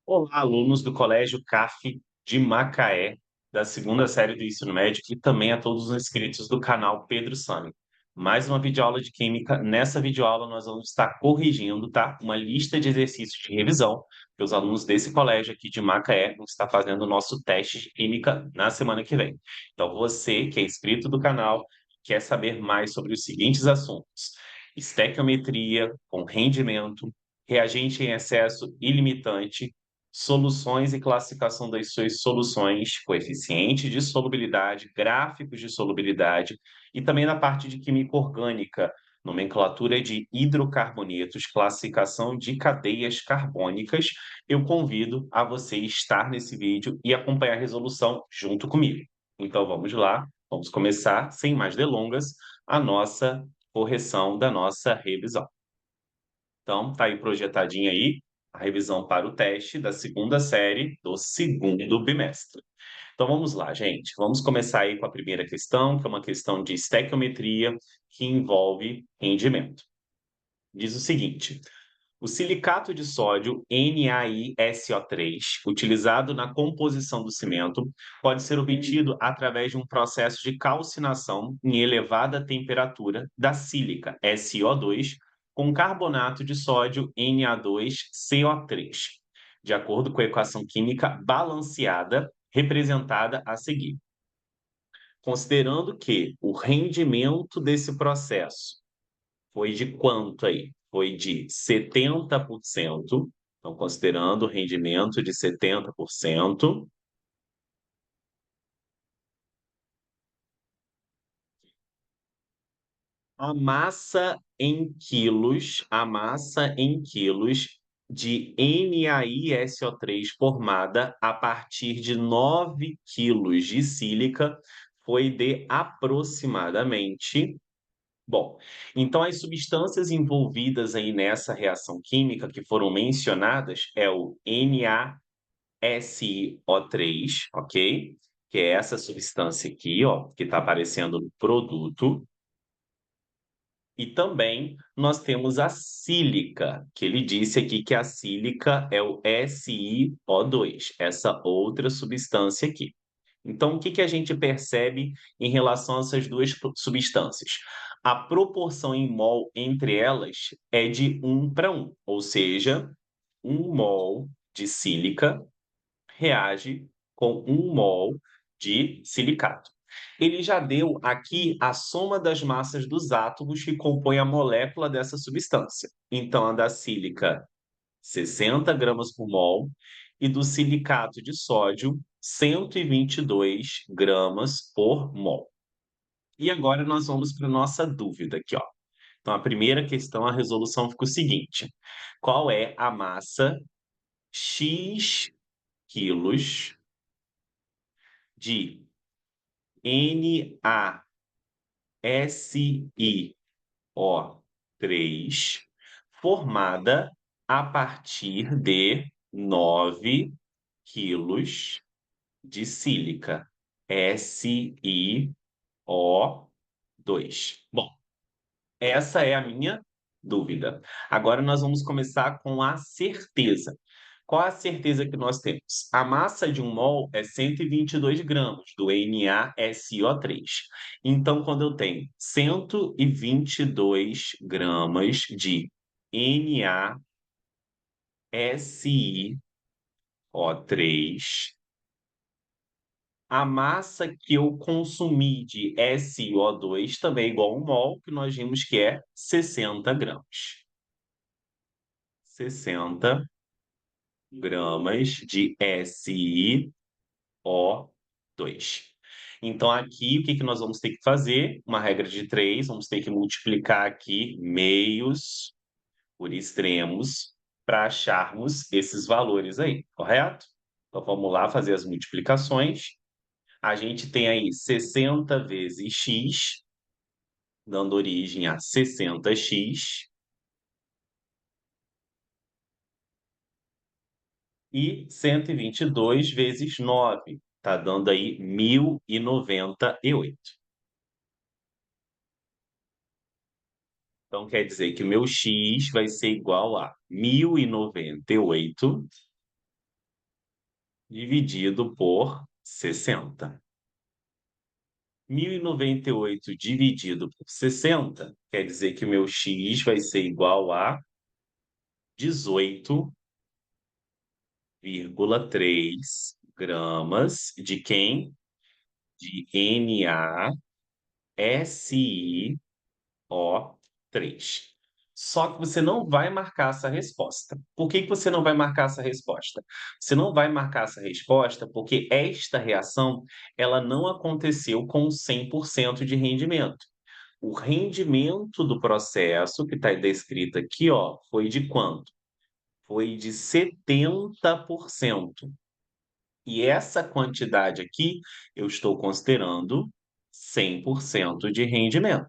Olá, alunos do Colégio CAF de Macaé, da segunda série do ensino médio, e também a todos os inscritos do canal Pedro Sami. Mais uma videoaula de Química. Nessa videoaula, nós vamos estar corrigindo, tá? Uma lista de exercícios de revisão que os alunos desse colégio aqui de Macaé vão estar fazendo o nosso teste de Química na semana que vem. Então, você que é inscrito do canal, quer saber mais sobre os seguintes assuntos: estequiometria com rendimento, reagente em excesso ilimitante, soluções e classificação das suas soluções, coeficiente de solubilidade, gráficos de solubilidade, e também na parte de química orgânica, nomenclatura de hidrocarbonetos, classificação de cadeias carbônicas. Eu convido a você estar nesse vídeo e acompanhar a resolução junto comigo. Então vamos lá, vamos começar, sem mais delongas, a nossa correção da nossa revisão. Então, tá aí projetadinha aí a revisão para o teste da segunda série do segundo bimestre. Então vamos lá, gente. Vamos começar aí com a primeira questão, que é uma questão de estequiometria que envolve rendimento. Diz o seguinte: o silicato de sódio NaISO3, utilizado na composição do cimento, pode ser obtido através de um processo de calcinação em elevada temperatura da sílica SO2 com carbonato de sódio Na2CO3, de acordo com a equação química balanceada representada a seguir. Considerando que o rendimento desse processo foi de quanto aí? Foi de 70%. Então, considerando o rendimento de 70%, a massa em quilos de NaISO3 formada a partir de 9 quilos de sílica foi de aproximadamente. Bom, então as substâncias envolvidas aí nessa reação química que foram mencionadas é o NaSiO3, ok? Que é essa substância aqui, ó, que está aparecendo no produto. E também nós temos a sílica, que ele disse aqui que a sílica é o SiO2, essa outra substância aqui. Então, o que que a gente percebe em relação a essas duas substâncias? A proporção em mol entre elas é de 1 para 1, ou seja, 1 mol de sílica reage com 1 mol de silicato. Ele já deu aqui a soma das massas dos átomos que compõem a molécula dessa substância. Então, a da sílica, 60 gramas por mol, e do silicato de sódio, 122 gramas por mol. E agora nós vamos para a nossa dúvida aqui, ó. Então, a primeira questão, a resolução fica o seguinte: qual é a massa X quilos de NaSiO3 formada a partir de 9 quilos de sílica SiO2. Bom, essa é a minha dúvida. Agora nós vamos começar com a certeza. Qual a certeza que nós temos? A massa de 1 mol é 122 gramas do NaSiO3. Então, quando eu tenho 122 gramas de NaSiO3, a massa que eu consumi de SiO2 também é igual a 1 mol, que nós vimos que é 60 gramas. 60 gramas de SiO2. Então, aqui, o que que nós vamos ter que fazer? Uma regra de 3, vamos ter que multiplicar aqui meios por extremos para acharmos esses valores aí, correto? Então, vamos lá fazer as multiplicações. A gente tem aí 60 vezes x, dando origem a 60x, e 122 vezes 9, está dando aí 1.098. Então, quer dizer que o meu x vai ser igual a 1.098 dividido por 60. 1.098 dividido por 60 quer dizer que o meu x vai ser igual a 18,3 gramas de quem? De NaSiO3. Só que você não vai marcar essa resposta. Por que que você não vai marcar essa resposta? Você não vai marcar essa resposta porque esta reação ela não aconteceu com 100% de rendimento. O rendimento do processo, que está descrito aqui, ó, foi de quanto? Foi de 70%. E essa quantidade aqui, eu estou considerando 100% de rendimento.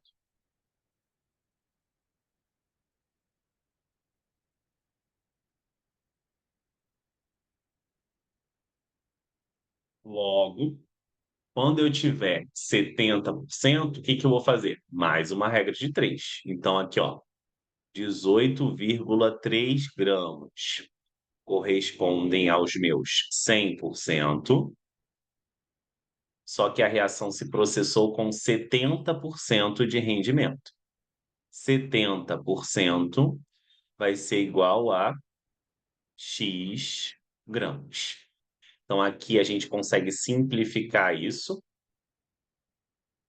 Logo, quando eu tiver 70%, o que que eu vou fazer? Mais uma regra de 3. Então, aqui, ó, 18,3 gramas correspondem aos meus 100%. Só que a reação se processou com 70% de rendimento. 70% vai ser igual a X gramas. Então, aqui a gente consegue simplificar isso,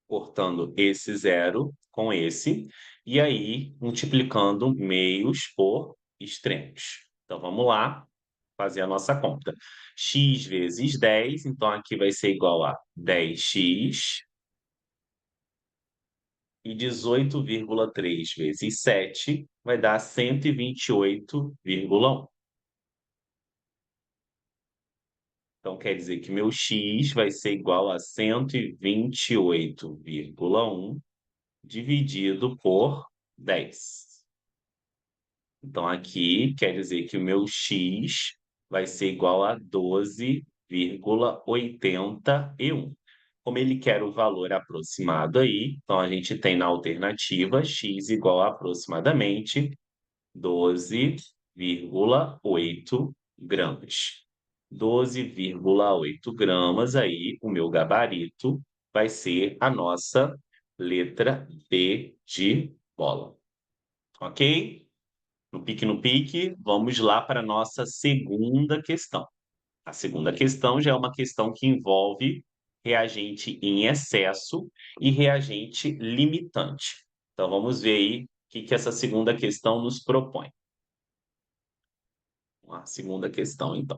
cortando esse zero com esse, e aí multiplicando meios por extremos. Então, vamos lá fazer a nossa conta. X vezes 10, então aqui vai ser igual a 10x, e 18,3 vezes 7 vai dar 128,1. Então, quer dizer que meu x vai ser igual a 128,1 dividido por 10. Então, aqui quer dizer que o meu x vai ser igual a 12,81. Como ele quer o valor aproximado aí, então a gente tem na alternativa x igual a aproximadamente 12,8 gramas. 12,8 gramas aí, o meu gabarito vai ser a nossa letra B de bola. Ok? No pique no pique, vamos lá para a nossa segunda questão. A segunda questão já é uma questão que envolve reagente em excesso e reagente limitante. Então vamos ver aí o que que essa segunda questão nos propõe. A segunda questão, então.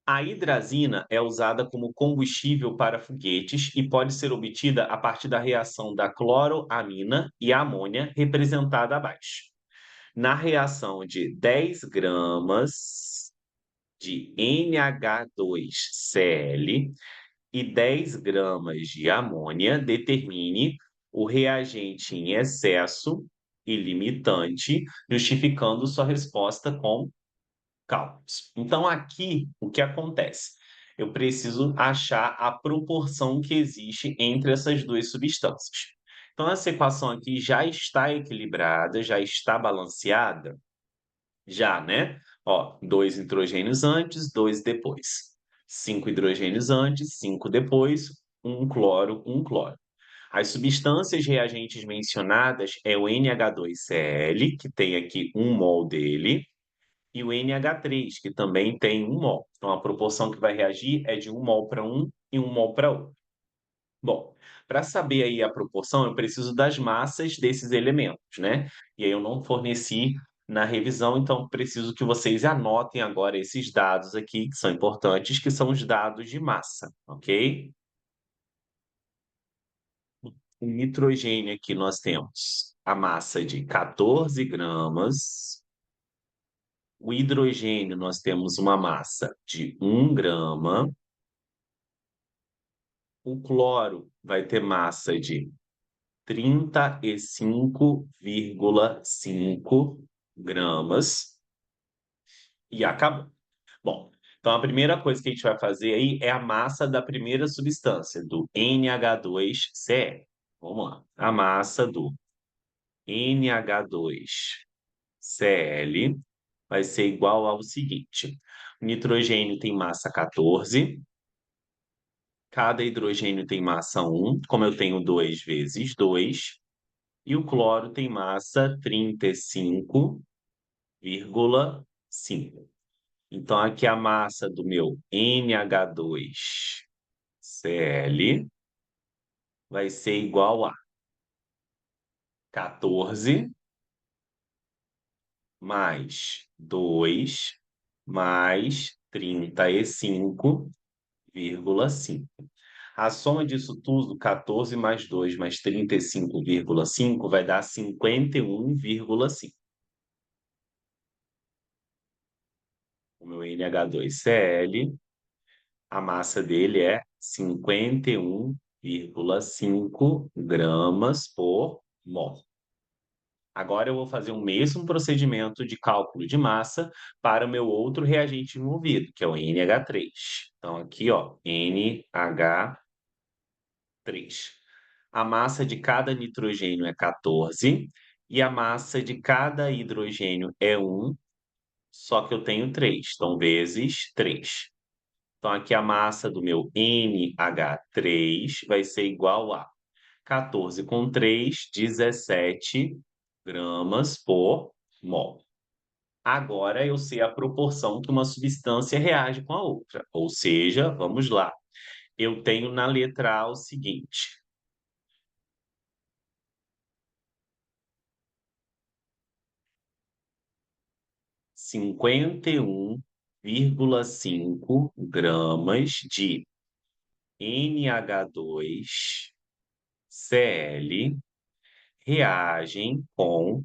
A hidrazina é usada como combustível para foguetes e pode ser obtida a partir da reação da cloroamina e amônia, representada abaixo. Na reação de 10 gramas de NH2Cl e 10 gramas de amônia, determine o reagente em excesso e limitante, justificando sua resposta com cálculos. Então, aqui, o que acontece? Eu preciso achar a proporção que existe entre essas duas substâncias. Então, essa equação aqui já está equilibrada, já está balanceada, já, né? Ó, 2 hidrogênios antes, 2 depois. 5 hidrogênios antes, 5 depois, um cloro, um cloro. As substâncias reagentes mencionadas é o NH2Cl, que tem aqui 1 mol dele, e o NH3, que também tem 1 mol. Então, a proporção que vai reagir é de 1 mol para um e 1 mol para outro. Bom, para saber aí a proporção, eu preciso das massas desses elementos, né? E aí eu não forneci na revisão, então preciso que vocês anotem agora esses dados aqui, que são importantes, que são os dados de massa, ok? O nitrogênio aqui nós temos a massa de 14 gramas. O hidrogênio, nós temos uma massa de 1 grama. O cloro vai ter massa de 35,5 gramas. E acabou. Bom, então a primeira coisa que a gente vai fazer aí é a massa da primeira substância, do NH2Cl. Vamos lá. A massa do NH2Cl vai ser igual ao seguinte: o nitrogênio tem massa 14, cada hidrogênio tem massa 1, como eu tenho 2 vezes 2, e o cloro tem massa 35,5. Então, aqui a massa do meu NH2Cl vai ser igual a 14 mais 2 mais 35,5. A soma disso tudo, 14 mais 2 mais 35,5, vai dar 51,5. O meu NH2Cl, a massa dele é 51,5 gramas por mol. Agora eu vou fazer o mesmo procedimento de cálculo de massa para o meu outro reagente envolvido, que é o NH3. Então, aqui, ó, NH3. A massa de cada nitrogênio é 14 e a massa de cada hidrogênio é 1, só que eu tenho 3, então vezes 3. Então, aqui a massa do meu NH3 vai ser igual a 14 com 3, 17 gramas por mol. Agora eu sei a proporção que uma substância reage com a outra. Ou seja, vamos lá. Eu tenho na letra A o seguinte: 51,5 gramas de NH2Cl reagem com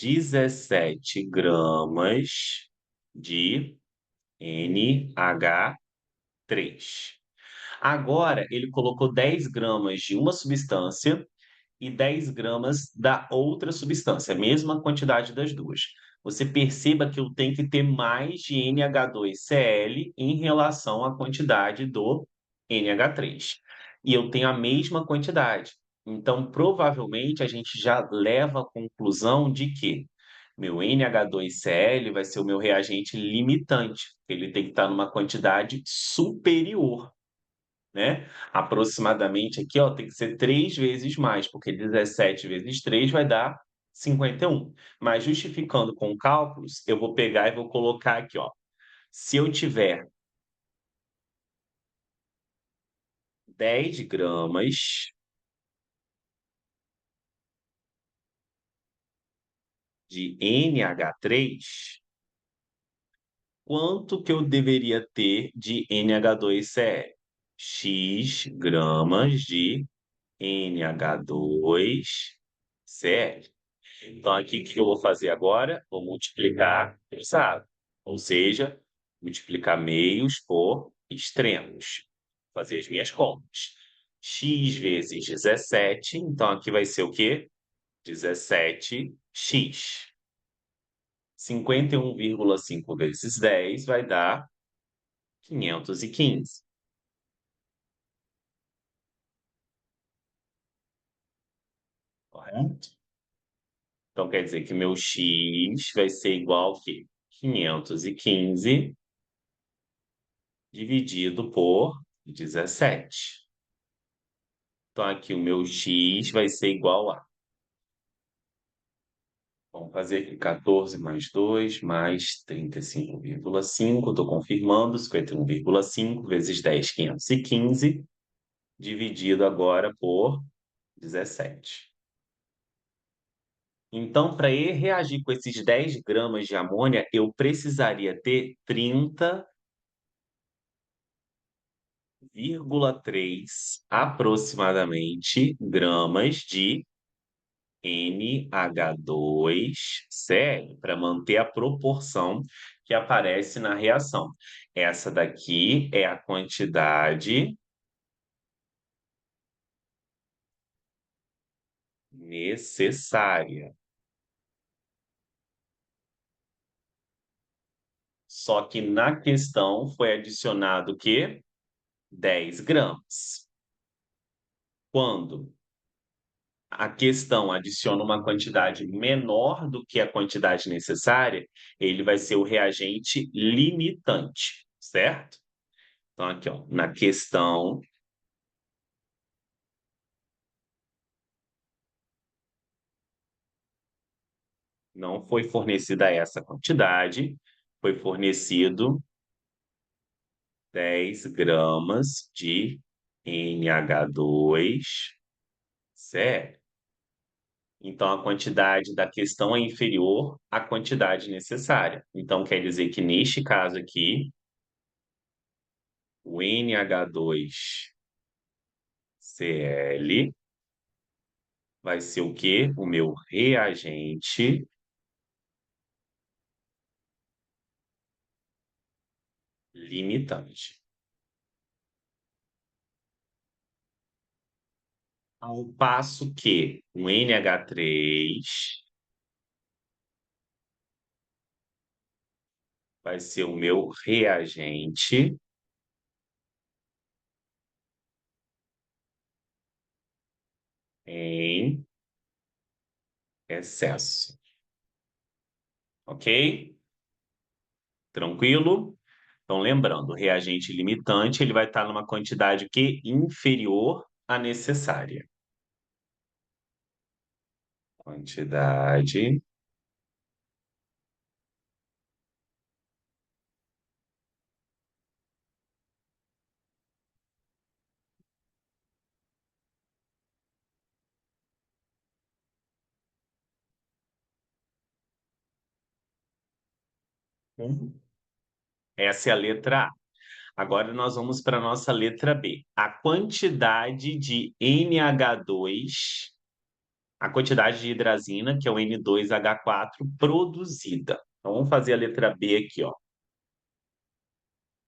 17 gramas de NH3. Agora, ele colocou 10 gramas de uma substância e 10 gramas da outra substância, a mesma quantidade das duas. Você perceba que eu tenho que ter mais de NH2Cl em relação à quantidade do NH3. E eu tenho a mesma quantidade. Então, provavelmente, a gente já leva à conclusão de que meu NH2Cl vai ser o meu reagente limitante. Ele tem que estar numa quantidade superior, né? Aproximadamente aqui, ó, tem que ser 3 vezes mais, porque 17 vezes 3 vai dar 51. Mas justificando com cálculos, eu vou pegar e vou colocar aqui, ó. Se eu tiver 10 gramas de NH3, quanto que eu deveria ter de NH2Cl? X gramas de NH2Cl. Então, aqui, o que eu vou fazer agora? Vou multiplicar cruzado, ou seja, multiplicar meios por extremos. Vou fazer as minhas contas. X vezes 17, então aqui vai ser o quê? 17x. 51,5 vezes 10 vai dar 515, correto? Então, quer dizer que meu x vai ser igual ao quê? 515 dividido por 17. Então, aqui o meu x vai ser igual a... Vamos fazer aqui 14 mais 2 mais 35,5. Estou confirmando, 51,5 vezes 10, 515, dividido agora por 17. Então, para ele reagir com esses 10 gramas de amônia, eu precisaria ter 30,3 aproximadamente gramas de NH2Cl para manter a proporção que aparece na reação. Essa daqui é a quantidade necessária. Só que na questão foi adicionado o quê? 10 gramas. Quando? a questão adiciona uma quantidade menor do que a quantidade necessária, ele vai ser o reagente limitante, certo? Então, aqui, ó, na questão, não foi fornecida essa quantidade, foi fornecido 10 gramas de NH2, certo? Então, a quantidade da questão é inferior à quantidade necessária. Então, quer dizer que neste caso aqui, o NH2Cl vai ser o quê? O meu reagente limitante. Ao passo que o NH3 vai ser o meu reagente em excesso. Ok? Tranquilo? Então, lembrando, o reagente limitante ele vai estar numa quantidade que inferior à necessária. Quantidade essa é a letra A. Agora nós vamos para a nossa letra B. A quantidade de NH2, a quantidade de hidrazina, que é o N2H4, produzida. Então vamos fazer a letra B aqui, ó.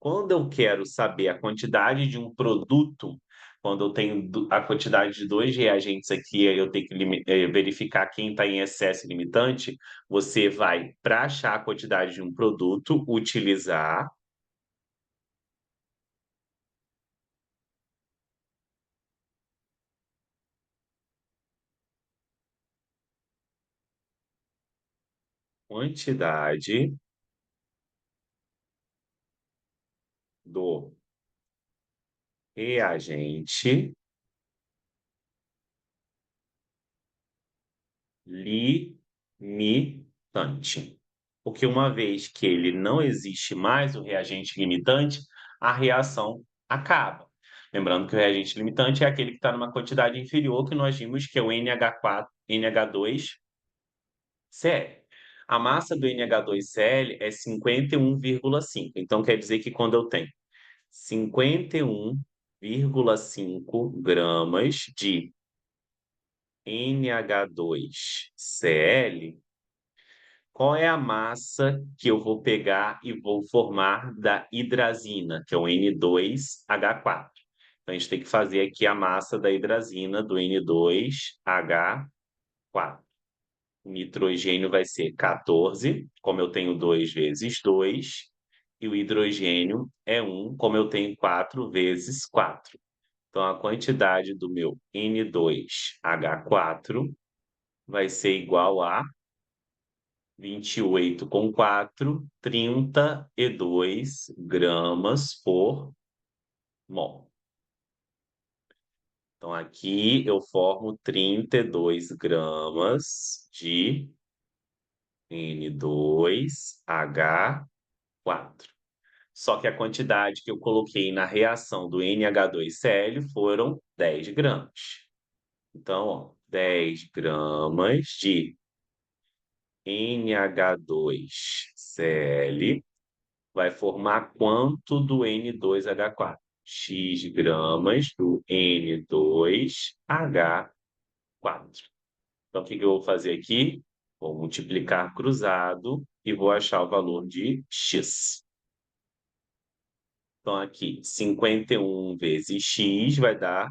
Quando eu quero saber a quantidade de um produto, quando eu tenho a quantidade de dois reagentes aqui, aí eu tenho que verificar quem está em excesso limitante, você vai, para achar a quantidade de um produto, utilizar quantidade do reagente limitante. Porque uma vez que ele não existe mais, o reagente limitante, a reação acaba. Lembrando que o reagente limitante é aquele que está numa quantidade inferior, que nós vimos que é o NH4, NH2Cl. A massa do NH2Cl é 51,5. Então, quer dizer que quando eu tenho 51,5 gramas de NH2Cl, qual é a massa que eu vou pegar e vou formar da hidrazina, que é o N2H4? Então, a gente tem que fazer aqui a massa da hidrazina do N2H4. O nitrogênio vai ser 14, como eu tenho 2 vezes 2, e o hidrogênio é 1, como eu tenho 4 vezes 4. Então, a quantidade do meu N2H4 vai ser igual a 28 com 4, 32 gramas por mol. Então, aqui eu formo 32 gramas de N2H4. Só que a quantidade que eu coloquei na reação do NH2Cl foram 10 gramas. Então, ó, 10 gramas de NH2Cl vai formar quanto do N2H4? X gramas do N2H4. Então, o que que eu vou fazer aqui? Vou multiplicar cruzado e vou achar o valor de X. Então, aqui, 51 vezes X vai dar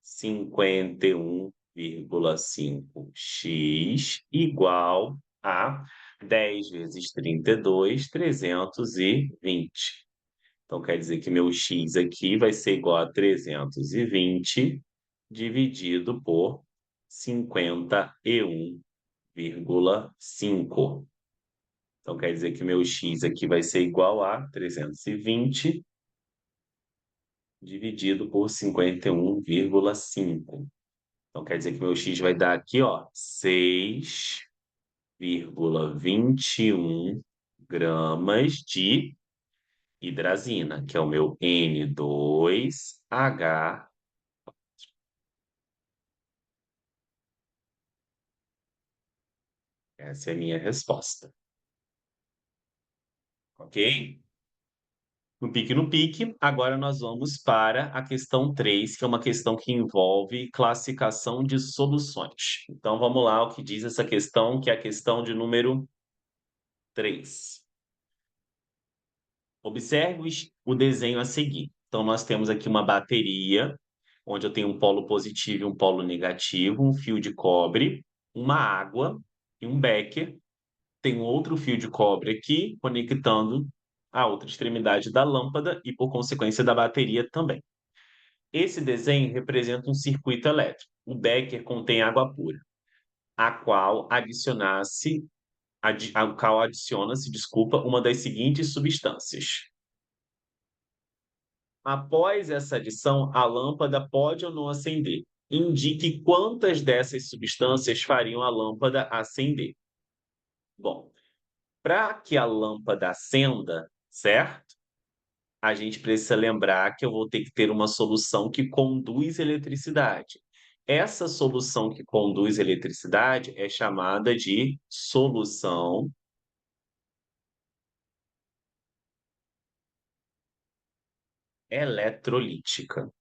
51,5x igual a 10 vezes 32, 320. Então, quer dizer que meu x aqui vai ser igual a 320 dividido por 51,5. Então, quer dizer que meu x aqui vai ser igual a 320 dividido por 51,5. Então, quer dizer que meu x vai dar aqui, ó, 6,21 gramas de hidrazina, que é o meu N2H. Essa é a minha resposta. Ok? No pique no pique, agora nós vamos para a questão 3, que é uma questão que envolve classificação de soluções. Então vamos lá, o que diz essa questão, que é a questão de número 3. Observe o desenho a seguir. Então nós temos aqui uma bateria, onde eu tenho um polo positivo e um polo negativo, um fio de cobre, uma água e um becker. Tem um outro fio de cobre aqui conectando a outra extremidade da lâmpada e, por consequência, da bateria também. Esse desenho representa um circuito elétrico. O becker contém água pura, a qual adiciona-se, desculpa, uma das seguintes substâncias. Após essa adição, a lâmpada pode ou não acender. Indique quantas dessas substâncias fariam a lâmpada acender. Bom, para que a lâmpada acenda, certo? A gente precisa lembrar que eu vou ter que ter uma solução que conduz eletricidade. Essa solução que conduz eletricidade é chamada de solução eletrolítica.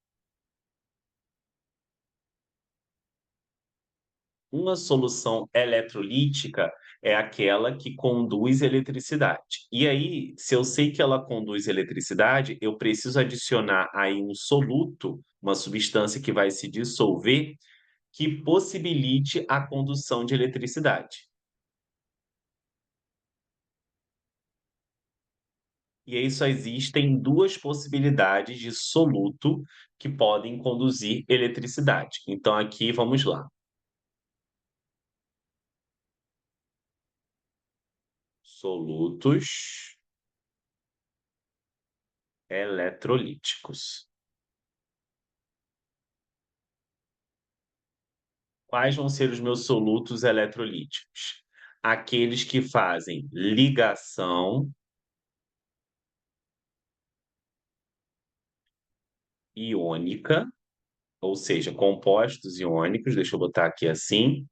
Uma solução eletrolítica é aquela que conduz eletricidade. E aí, se eu sei que ela conduz eletricidade, eu preciso adicionar aí um soluto, uma substância que vai se dissolver, que possibilite a condução de eletricidade. E aí só existem duas possibilidades de soluto que podem conduzir eletricidade. Então aqui vamos lá. Solutos eletrolíticos. Quais vão ser os meus solutos eletrolíticos? Aqueles que fazem ligação iônica, ou seja, compostos iônicos, deixa eu botar aqui assim.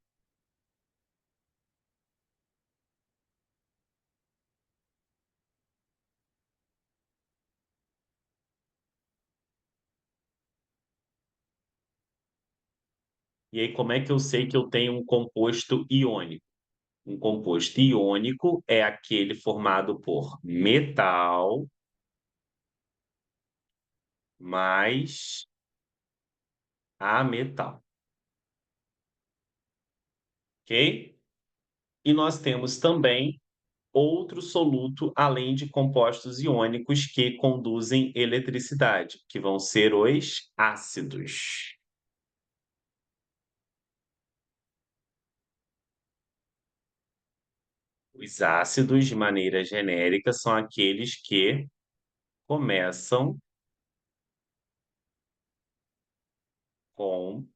E aí, como é que eu sei que eu tenho um composto iônico? Um composto iônico é aquele formado por metal mais ametal, ok? E nós temos também outro soluto além de compostos iônicos que conduzem eletricidade, que vão ser os ácidos. Os ácidos, de maneira genérica, são aqueles que começam com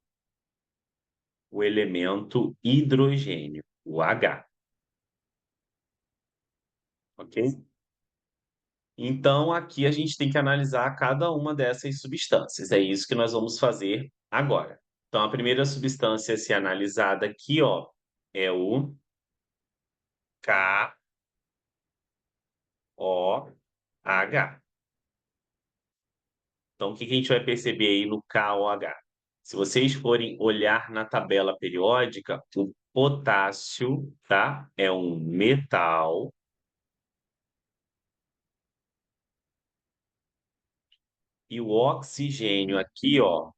o elemento hidrogênio, o H, ok? Então, aqui a gente tem que analisar cada uma dessas substâncias. É isso que nós vamos fazer agora. Então, a primeira substância a ser analisada aqui, ó, é o KOH. Então, o que que a gente vai perceber aí no KOH? Se vocês forem olhar na tabela periódica, o potássio, tá? É um metal e o oxigênio aqui, ó,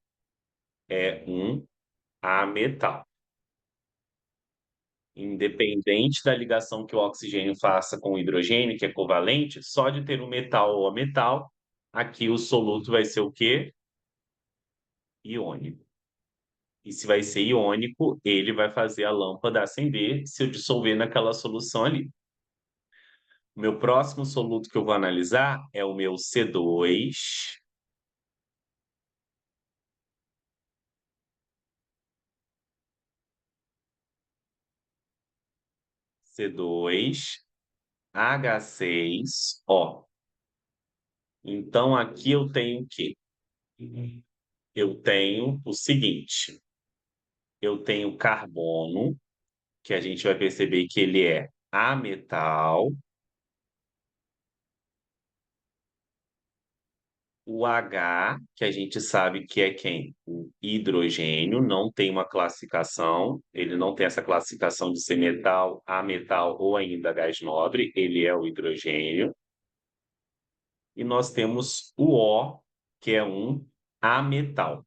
é um ametal. Independente da ligação que o oxigênio faça com o hidrogênio, que é covalente, só de ter um metal ou ametal, aqui o soluto vai ser o quê? Iônico. E se vai ser iônico, ele vai fazer a lâmpada acender se eu dissolver naquela solução ali. O meu próximo soluto que eu vou analisar é o meu C2, C2, H6O. Então aqui eu tenho o quê? Eu tenho o seguinte, eu tenho carbono, que a gente vai perceber que ele é ametal, o H, que a gente sabe que é quem? O hidrogênio, não tem uma classificação, ele não tem essa classificação de ser metal, ametal ou ainda gás nobre, ele é o hidrogênio. E nós temos o O, que é um ametal.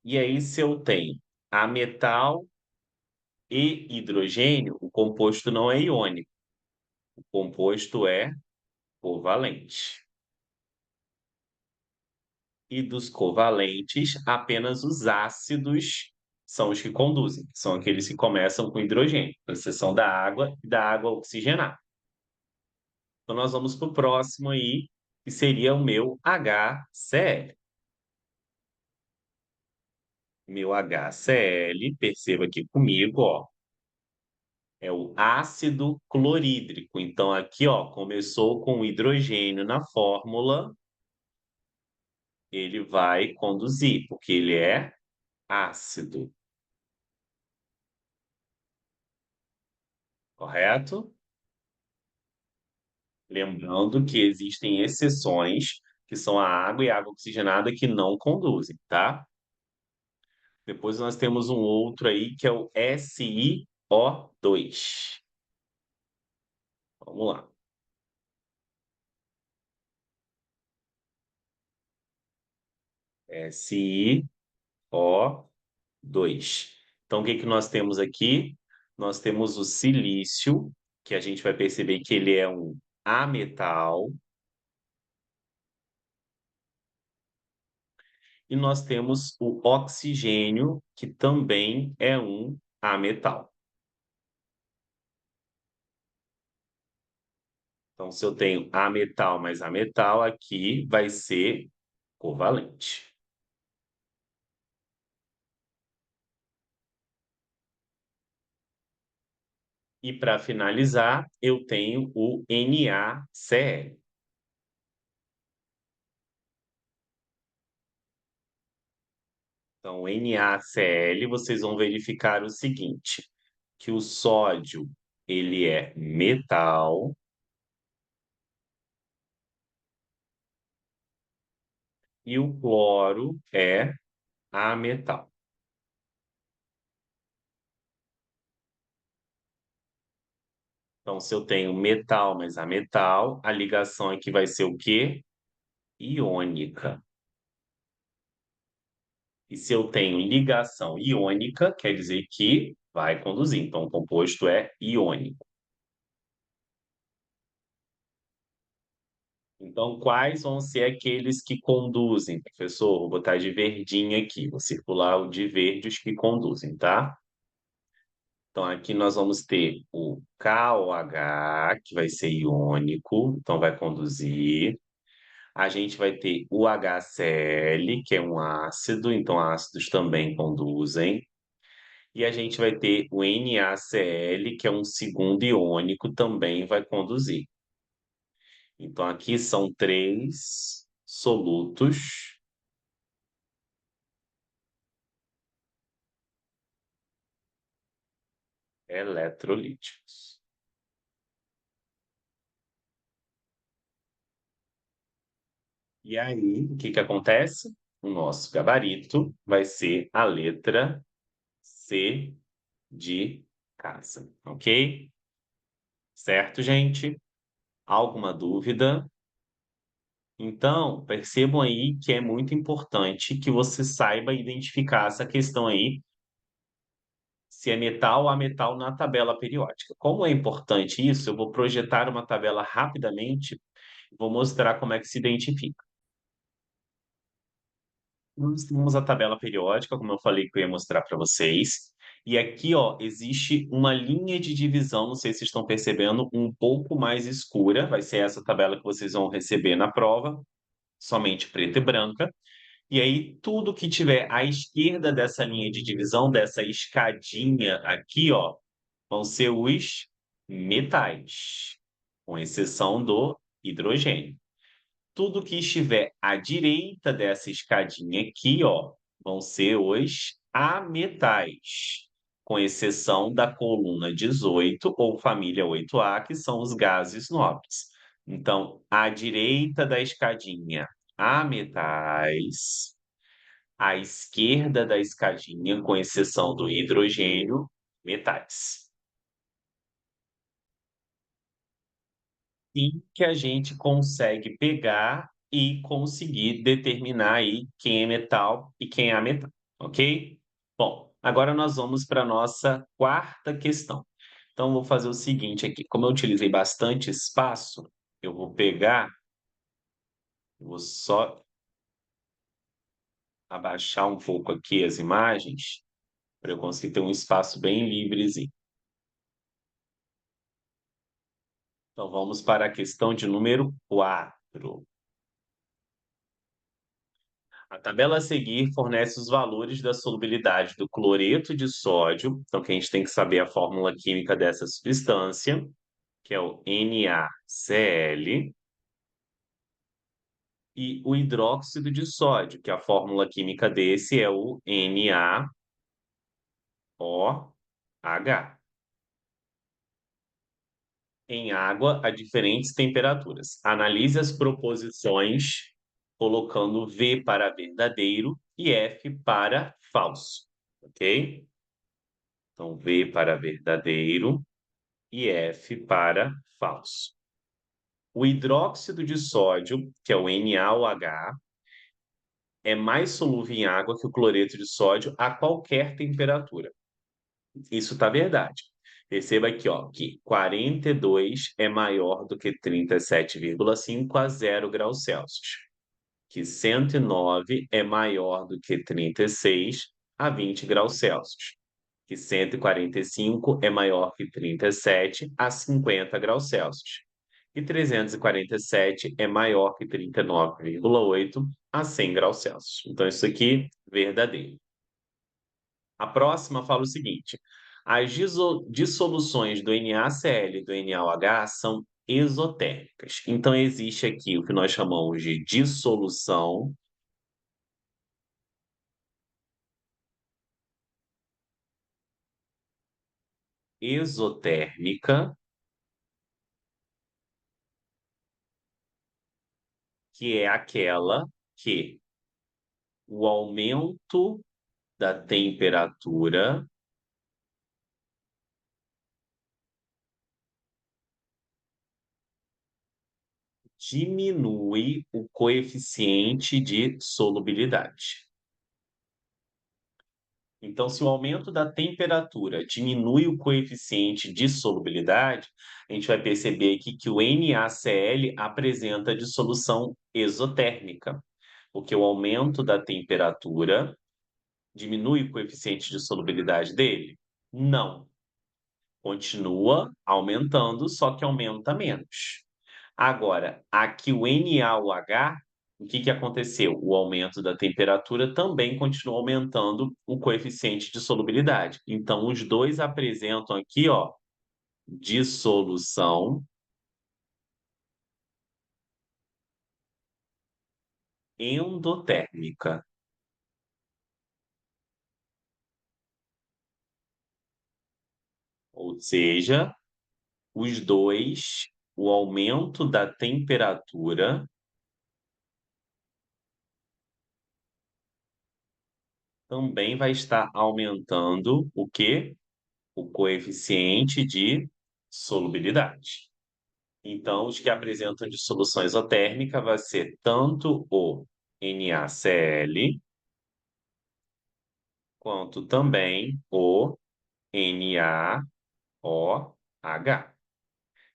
E aí, se eu tenho ametal e hidrogênio, o composto não é iônico, o composto é covalente. E dos covalentes, apenas os ácidos são os que conduzem, são aqueles que começam com hidrogênio, com exceção da água e da água oxigenada. Então, nós vamos para o próximo aí, que seria o meu HCl. Meu HCl, perceba aqui comigo, ó, é o ácido clorídrico. Então, aqui, ó, começou com hidrogênio na fórmula, ele vai conduzir, porque ele é ácido, correto? Lembrando que existem exceções, que são a água e a água oxigenada, que não conduzem, tá? Depois nós temos um outro aí, que é o SiO2. Vamos lá. SiO2. Então, o que que nós temos aqui? Nós temos o silício, que a gente vai perceber que ele é um ametal, e nós temos o oxigênio, que também é um ametal. Então, se eu tenho ametal mais ametal, aqui vai ser covalente. E para finalizar, eu tenho o NaCl. Então, o NaCl, vocês vão verificar o seguinte, que o sódio, ele é metal, e o cloro é ametal. Então, se eu tenho metal mais ametal, a ligação aqui vai ser o quê? Iônica. E se eu tenho ligação iônica, quer dizer que vai conduzir. Então, o composto é iônico. Então, quais vão ser aqueles que conduzem, professor? Vou botar de verdinho aqui, vou circular o de verde os que conduzem, tá? Então, aqui nós vamos ter o KOH, que vai ser iônico, então vai conduzir. A gente vai ter o HCl, que é um ácido, então ácidos também conduzem. E a gente vai ter o NaCl, que é um segundo iônico, também vai conduzir. Então, aqui são três solutos eletrolíticos. E aí, o que que acontece? O nosso gabarito vai ser a letra C de casa, ok? Certo, gente? Alguma dúvida? Então, percebam aí que é muito importante que você saiba identificar essa questão aí, se é metal ou ametal na tabela periódica. Como é importante isso, eu vou projetar uma tabela rapidamente e vou mostrar como é que se identifica. Nós temos a tabela periódica, como eu falei que eu ia mostrar para vocês. E aqui, ó, existe uma linha de divisão, não sei se vocês estão percebendo, um pouco mais escura. Vai ser essa tabela que vocês vão receber na prova, somente preta e branca. E aí, tudo que tiver à esquerda dessa linha de divisão, dessa escadinha aqui, ó, vão ser os metais, com exceção do hidrogênio. Tudo que estiver à direita dessa escadinha aqui, ó, vão ser os ametais, com exceção da coluna 18 ou família 8A, que são os gases nobres. Então, à direita da escadinha, ametais, à esquerda da escadinha, com exceção do hidrogênio, metais. Assim que a gente consegue pegar e conseguir determinar aí quem é metal e quem é ametal, ok? Bom, agora nós vamos para a nossa quarta questão. Então, vou fazer o seguinte aqui, como eu utilizei bastante espaço, eu vou pegar, vou só abaixar um pouco aqui as imagens, para eu conseguir ter um espaço bem livrezinho. Então, vamos para a questão de número 4. A tabela a seguir fornece os valores da solubilidade do cloreto de sódio, então que a gente tem que saber a fórmula química dessa substância, que é o NaCl, e o hidróxido de sódio, que a fórmula química desse é o NaOH. Em água a diferentes temperaturas. Analise as proposições colocando V para verdadeiro e F para falso, ok? Então, V para verdadeiro e F para falso. O hidróxido de sódio, que é o NaOH, é mais solúvel em água que o cloreto de sódio a qualquer temperatura. Isso está verdade. Perceba aqui, ó, que 42 é maior do que 37,5 a 0 °C, que 109 é maior do que 36 a 20 °C, que 145 é maior que 37 a 50 °C, e 347 é maior que 39,8 a 100 °C. Então, isso aqui, verdadeiro. A próxima fala o seguinte: as dissoluções do NaCl e do NaOH são exotérmicas. Então, existe aqui o que nós chamamos de dissolução exotérmica, que é aquela que o aumento da temperatura diminui o coeficiente de solubilidade. Então, se o aumento da temperatura diminui o coeficiente de solubilidade, a gente vai perceber aqui que o NaCl apresenta dissolução exotérmica, porque o aumento da temperatura diminui o coeficiente de solubilidade dele? Não. Continua aumentando, só que aumenta menos. Agora, aqui o NaOH, o que que aconteceu? O aumento da temperatura também continua aumentando o coeficiente de solubilidade. Então, os dois apresentam aqui, ó, dissolução endotérmica. Ou seja, os dois, o aumento da temperatura também vai estar aumentando o quê? O coeficiente de solubilidade. Então, os que apresentam dissolução isotérmica vai ser tanto o NaCl quanto também o NaOH.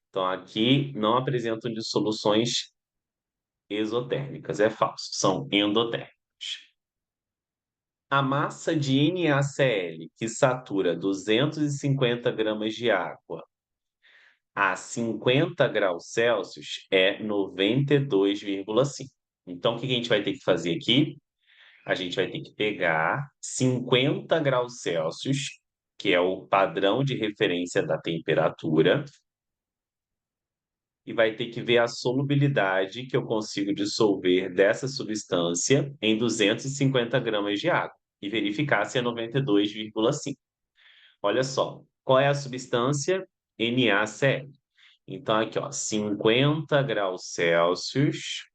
Então, aqui não apresentam dissoluções exotérmicas, é falso, são endotérmicos. A massa de NaCl que satura 250 gramas de água a 50 graus Celsius é 92,5. Então, o que a gente vai ter que fazer aqui? A gente vai ter que pegar 50 graus Celsius, que é o padrão de referência da temperatura, e vai ter que ver a solubilidade que eu consigo dissolver dessa substância em 250 gramas de água e verificar se é 92,5. Olha só, qual é a substância? NaCl. Então, aqui, ó, 50 graus Celsius,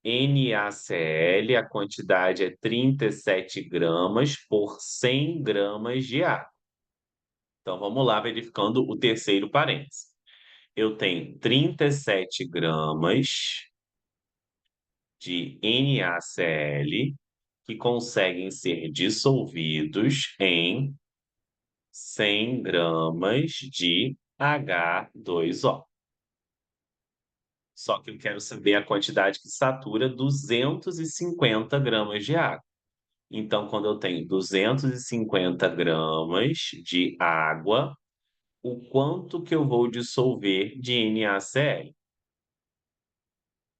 NaCl, a quantidade é 37 gramas por 100 gramas de água. Então, vamos lá, verificando o terceiro parênteses. Eu tenho 37 gramas de NaCl que conseguem ser dissolvidos em 100 gramas de H2O. Só que eu quero saber a quantidade que satura 250 gramas de água. Então, quando eu tenho 250 gramas de água, o quanto que eu vou dissolver de NaCl?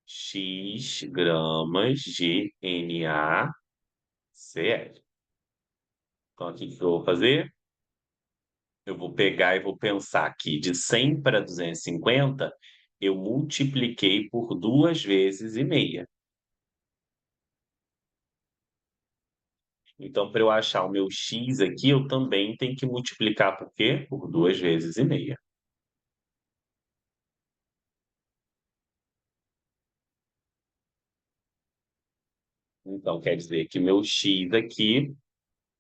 X gramas de NaCl. Então, aqui o que eu vou fazer? Eu vou pegar e vou pensar que de 100 para 250, eu multipliquei por 2 vezes e meia. Então, para eu achar o meu x aqui, eu também tenho que multiplicar por quê? Por 2 vezes e meia. Então, quer dizer que meu x aqui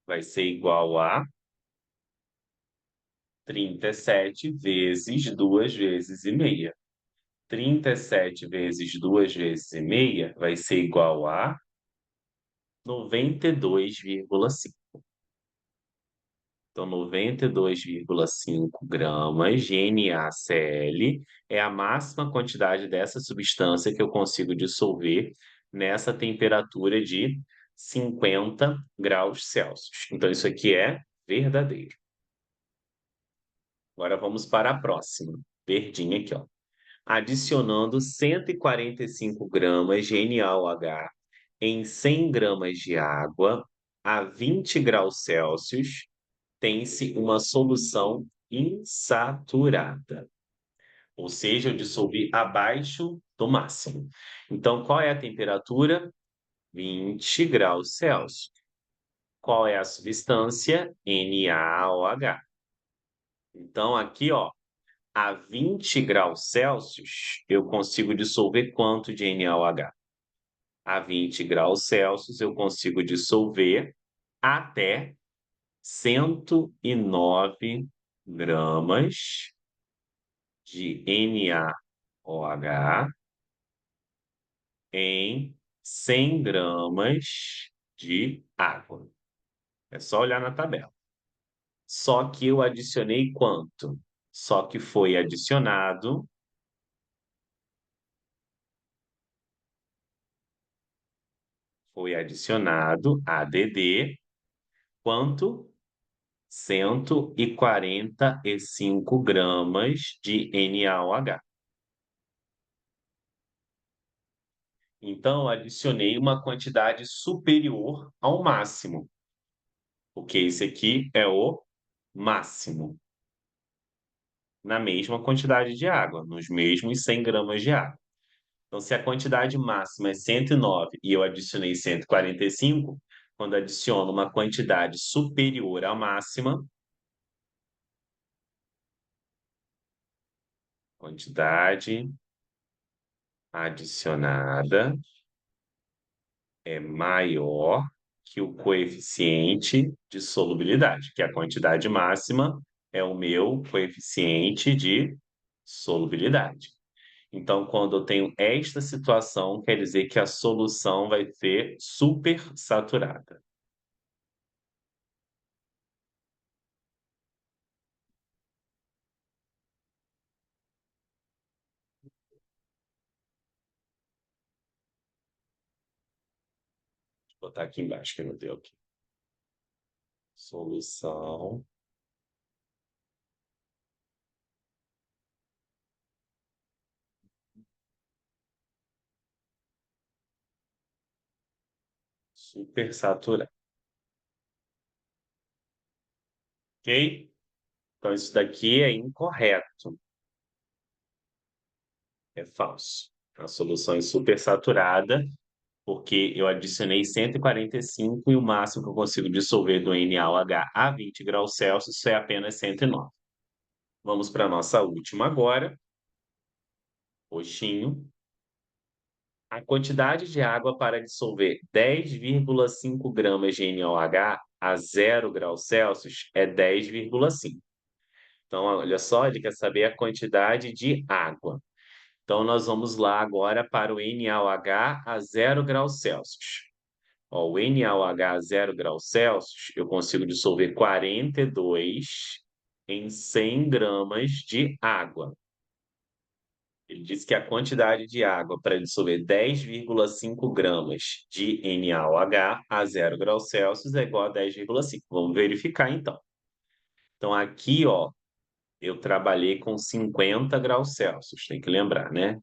vai ser igual a 37 vezes 2 vezes e meia. 37 vezes 2 vezes e meia vai ser igual a 92,5. Então, 92,5 gramas de NaCl é a máxima quantidade dessa substância que eu consigo dissolver nessa temperatura de 50 graus Celsius. Então, isso aqui é verdadeiro. Agora vamos para a próxima. Verdinha aqui, ó. Adicionando 145 gramas de NaOH em 100 gramas de água a 20 graus Celsius, tem-se uma solução insaturada, ou seja, eu dissolvi abaixo do máximo. Então, qual é a temperatura? 20 graus Celsius. Qual é a substância? NaOH. Então, aqui, ó, a 20 graus Celsius, eu consigo dissolver quanto de NaOH? A 20 graus Celsius, eu consigo dissolver até 109 gramas de NaOH em 100 gramas de água. É só olhar na tabela. Só que eu adicionei quanto? Só que foi adicionado ADD, quanto? 145 gramas de NaOH. Então, eu adicionei uma quantidade superior ao máximo, porque esse aqui é o máximo, na mesma quantidade de água, nos mesmos 100 gramas de água. Então, se a quantidade máxima é 109 e eu adicionei 145, quando adiciono uma quantidade superior à máxima, quantidade adicionada é maior que o coeficiente de solubilidade, que a quantidade máxima é o meu coeficiente de solubilidade. Então, quando eu tenho esta situação, quer dizer que a solução vai ser supersaturada. botar aqui embaixo que não deu aqui. Solução supersaturada. Ok? Então, isso daqui é incorreto, é falso. A solução é supersaturada, porque eu adicionei 145 e o máximo que eu consigo dissolver do NaOH a 20 graus Celsius é apenas 109. Vamos para a nossa última agora, roxinho. A quantidade de água para dissolver 10,5 gramas de NaOH a 0 graus Celsius é 10,5. Então, olha só, ele quer saber a quantidade de água. Então, nós vamos lá agora para o NaOH a 0 graus Celsius. Ó, o NaOH a 0 graus Celsius, eu consigo dissolver 42 em 100 gramas de água. Ele diz que a quantidade de água para dissolver 10,5 gramas de NaOH a 0 graus Celsius é igual a 10,5. Vamos verificar, então. Então, aqui, ó, eu trabalhei com 50 graus Celsius, tem que lembrar, né?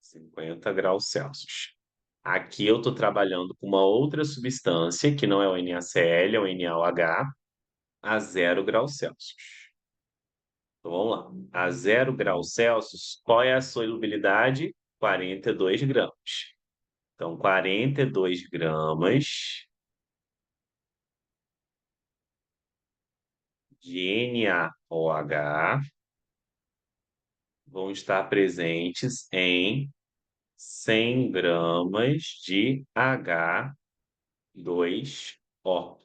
50 graus Celsius. Aqui eu estou trabalhando com uma outra substância, que não é o NaCl, é o NaOH, a 0 graus Celsius. Então vamos lá. A 0 graus Celsius, qual é a solubilidade? 42 gramas. Então, 42 gramas de NaOH vão estar presentes em 100 gramas de H2O.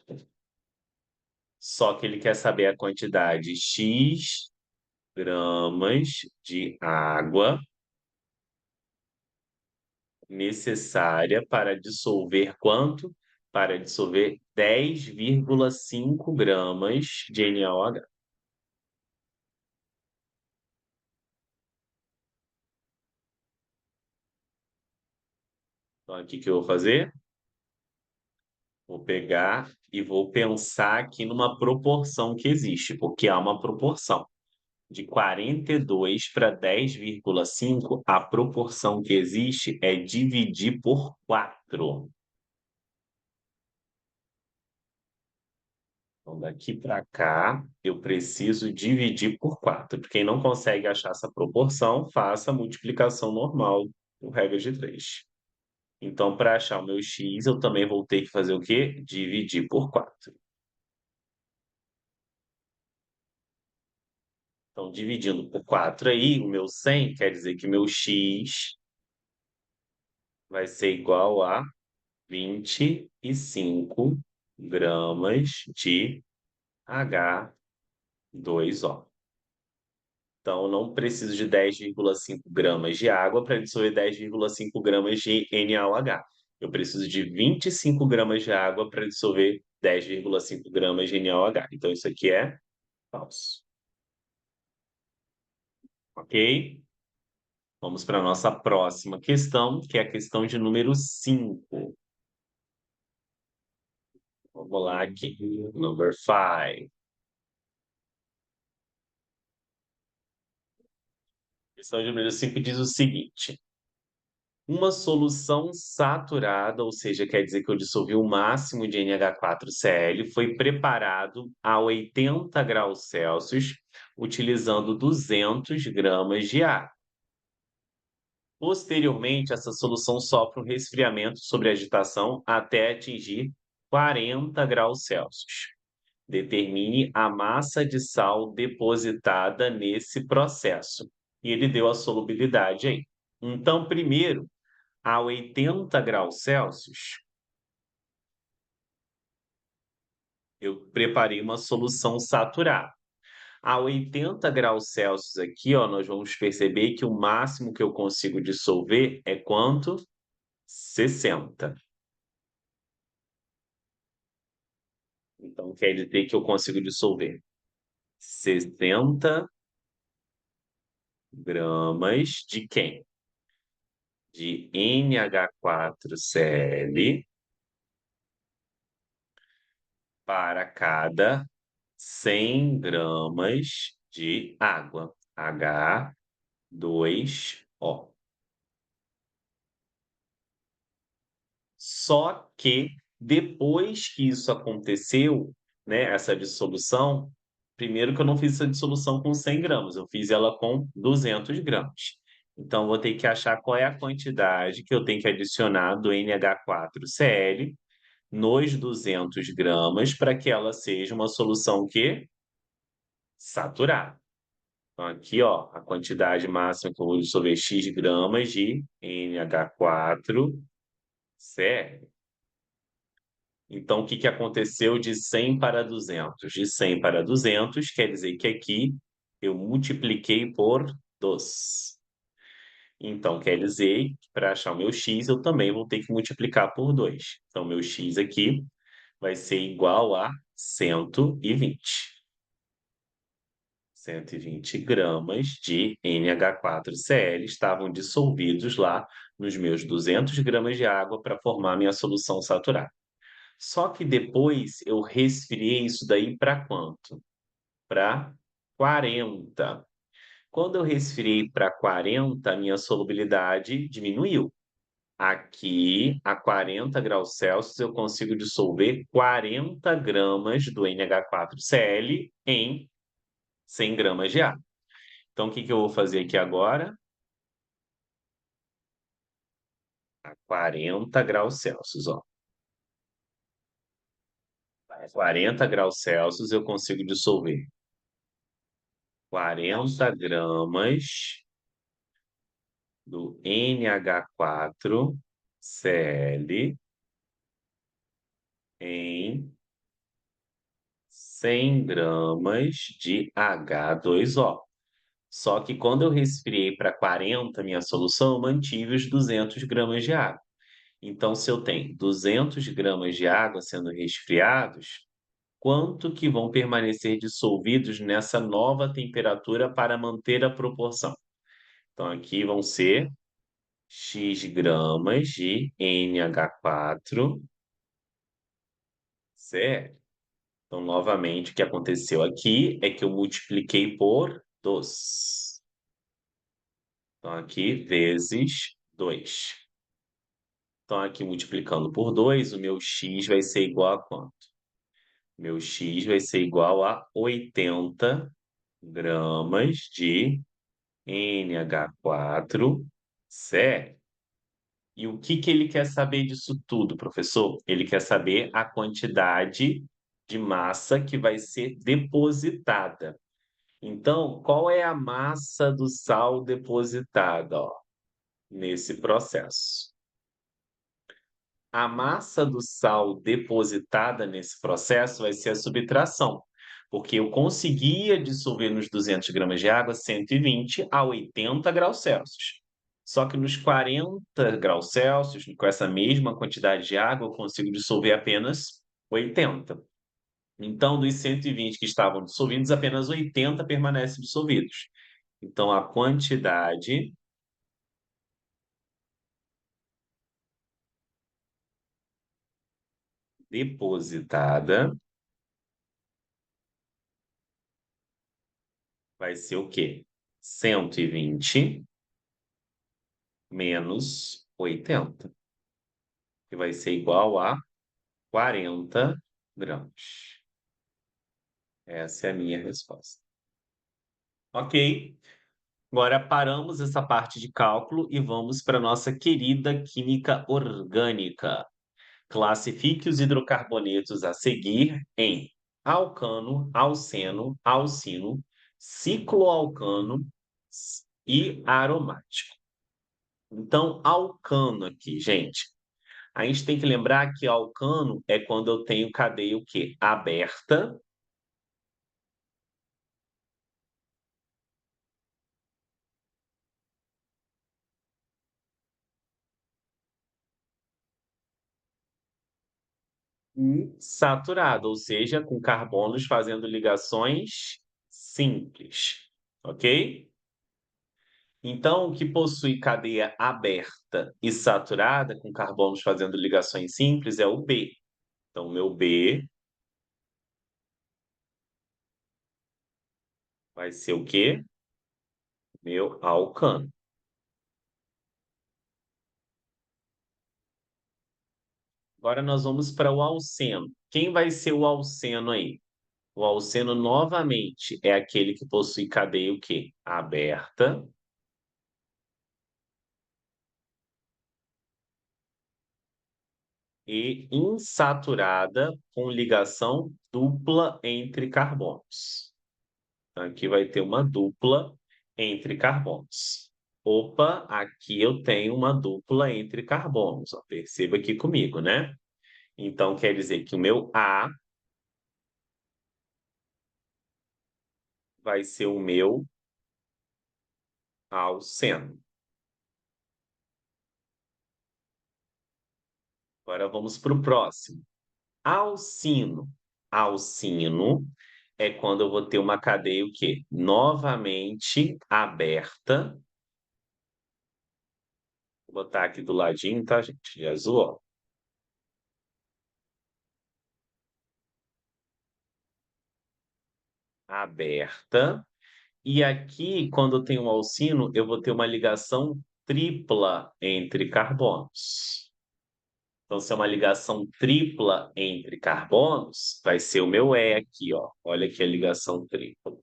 Só que ele quer saber a quantidade X gramas de água necessária para dissolver quanto? Para dissolver 10,5 gramas de NaOH. Então, aqui que eu vou fazer? Vou pegar e vou pensar aqui numa proporção que existe, porque há uma proporção. De 42 para 10,5, a proporção que existe é dividir por 4. Então, daqui para cá, eu preciso dividir por 4. Quem não consegue achar essa proporção, faça a multiplicação normal, por regra de 3. Então, para achar o meu x, eu também vou ter que fazer o quê? Dividir por 4. Então, dividindo por 4 aí, o meu 100 quer dizer que o meu x vai ser igual a 25 gramas de H2O. Então, eu não preciso de 10,5 gramas de água para dissolver 10,5 gramas de NaOH. Eu preciso de 25 gramas de água para dissolver 10,5 gramas de NaOH. Então, isso aqui é falso. Ok? Vamos para a nossa próxima questão, que é a questão de número 5. Vamos lá aqui. Number 5. Questão de número 5 diz o seguinte: uma solução saturada, ou seja, quer dizer que eu dissolvi o máximo de NH4Cl, foi preparado a 80 graus Celsius, utilizando 200 gramas de água. Posteriormente, essa solução sofre um resfriamento sobre agitação até atingir 40 graus Celsius. Determine a massa de sal depositada nesse processo. E ele deu a solubilidade aí. Então, primeiro, a 80 graus Celsius, eu preparei uma solução saturada. A 80 graus Celsius aqui, ó, nós vamos perceber que o máximo que eu consigo dissolver é quanto? 60. Então, quer dizer que eu consigo dissolver 60 gramas de quem? de NH4Cl para cada 100 gramas de água, H2O. Só que depois que isso aconteceu, né, essa dissolução, primeiro que eu não fiz essa dissolução com 100 gramas, eu fiz ela com 200 gramas. Então, vou ter que achar qual é a quantidade que eu tenho que adicionar do NH4Cl nos 200 gramas para que ela seja uma solução que saturada. Então, aqui, ó, a quantidade máxima que eu vou dissolver X gramas de NH4Cl. Então, o que que aconteceu de 100 para 200? De 100 para 200, quer dizer que aqui eu multipliquei por 2. Então, quer dizer que para achar o meu x, eu também vou ter que multiplicar por 2. Então, meu x aqui vai ser igual a 120. 120 gramas de NH4Cl estavam dissolvidos lá nos meus 200 gramas de água para formar minha solução saturada. Só que depois eu resfriei isso daí para quanto? Para 40. Quando eu resfriei para 40, a minha solubilidade diminuiu. Aqui, a 40 graus Celsius, eu consigo dissolver 40 gramas do NH4Cl em 100 gramas de água. Então, o que que eu vou fazer aqui agora? A 40 graus Celsius, ó. A 40 graus Celsius eu consigo dissolver 40 gramas do NH4Cl em 100 gramas de H2O. Só que quando eu resfriei para 40 minha solução, eu mantive os 200 gramas de água. Então, se eu tenho 200 gramas de água sendo resfriados, quanto que vão permanecer dissolvidos nessa nova temperatura para manter a proporção? Então, aqui vão ser X gramas de NH4Cl. Então, novamente, o que aconteceu aqui é que eu multipliquei por 2. Então, aqui, vezes 2. Então, aqui, multiplicando por 2, o meu x vai ser igual a quanto? Meu x vai ser igual a 80 gramas de NH4Cl. E o que que ele quer saber disso tudo, professor? Ele quer saber a quantidade de massa que vai ser depositada. Então, qual é a massa do sal depositada, ó, nesse processo? A massa do sal depositada nesse processo vai ser a subtração, porque eu conseguia dissolver nos 200 gramas de água 120 a 80 graus Celsius. Só que nos 40 graus Celsius, com essa mesma quantidade de água, eu consigo dissolver apenas 80. Então, dos 120 que estavam dissolvidos, apenas 80 permanecem dissolvidos. Então, a quantidade depositada vai ser o quê? 120 menos 80, que vai ser igual a 40 gramas. Essa é a minha resposta. Ok, agora paramos essa parte de cálculo e vamos para a nossa querida química orgânica. Classifique os hidrocarbonetos a seguir em alcano, alceno, alcino, cicloalcano e aromático. Então, alcano aqui, gente. A gente tem que lembrar que alcano é quando eu tenho cadeia o quê? Aberta e saturada, ou seja, com carbonos fazendo ligações simples, ok? Então, o que possui cadeia aberta e saturada, com carbonos fazendo ligações simples, é o B. Então, o meu B vai ser o quê? Meu alcano. Agora nós vamos para o alceno. Quem vai ser o alceno aí? O alceno, novamente, é aquele que possui cadeia o quê? Aberta e insaturada com ligação dupla entre carbonos. Então, aqui vai ter uma dupla entre carbonos. Opa, aqui eu tenho uma dupla entre carbonos. Ó, perceba aqui comigo, né? Então, quer dizer que o meu A vai ser o meu alceno. Agora vamos para o próximo. Alcino. Alcino é quando eu vou ter uma cadeia o quê? Novamente aberta. Vou botar aqui do ladinho, tá, gente? De azul, ó. Aberta. E aqui, quando eu tenho um alcino, eu vou ter uma ligação tripla entre carbonos. Então, se é uma ligação tripla entre carbonos, vai ser o meu E aqui, ó. Olha aqui a ligação tripla.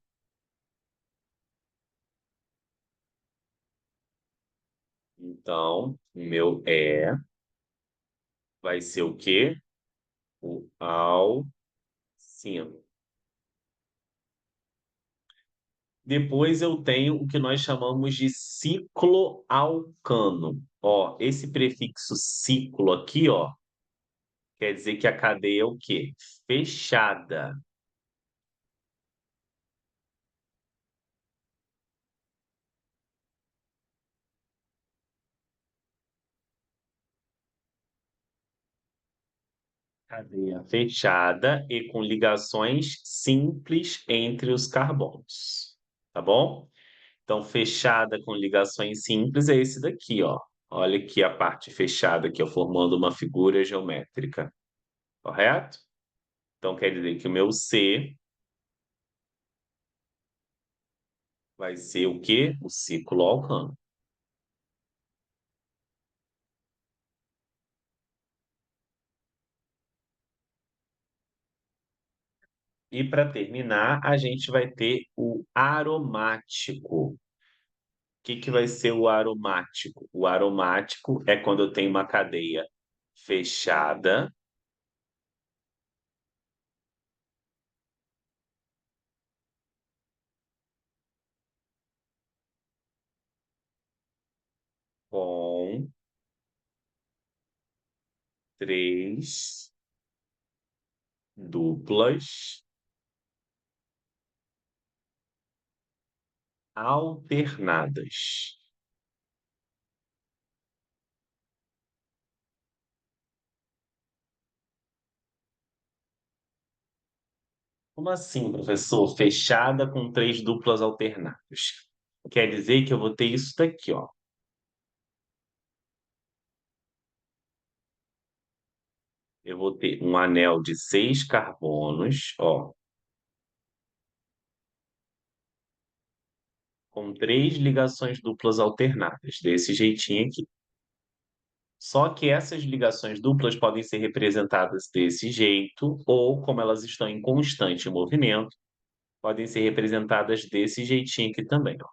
Então, o meu E vai ser o quê? O alcino. Depois eu tenho o que nós chamamos de cicloalcano. Ó, esse prefixo ciclo aqui, ó, quer dizer que a cadeia é o quê? Fechada. Cadeia fechada e com ligações simples entre os carbonos. Tá bom? Então, fechada com ligações simples é esse daqui, ó. Olha aqui a parte fechada aqui, ó, formando uma figura geométrica. Correto? Então, quer dizer que o meu C vai ser o quê? O ciclo alcano. E para terminar, a gente vai ter o aromático. O que que vai ser o aromático? O aromático é quando eu tenho uma cadeia fechada com três duplas alternadas. Como assim, professor? Fechada com três duplas alternadas. Quer dizer que eu vou ter isso daqui, ó. Eu vou ter um anel de 6 carbonos, ó, com três ligações duplas alternadas, desse jeitinho aqui. Só que essas ligações duplas podem ser representadas desse jeito, ou como elas estão em constante movimento, podem ser representadas desse jeitinho aqui também, ó,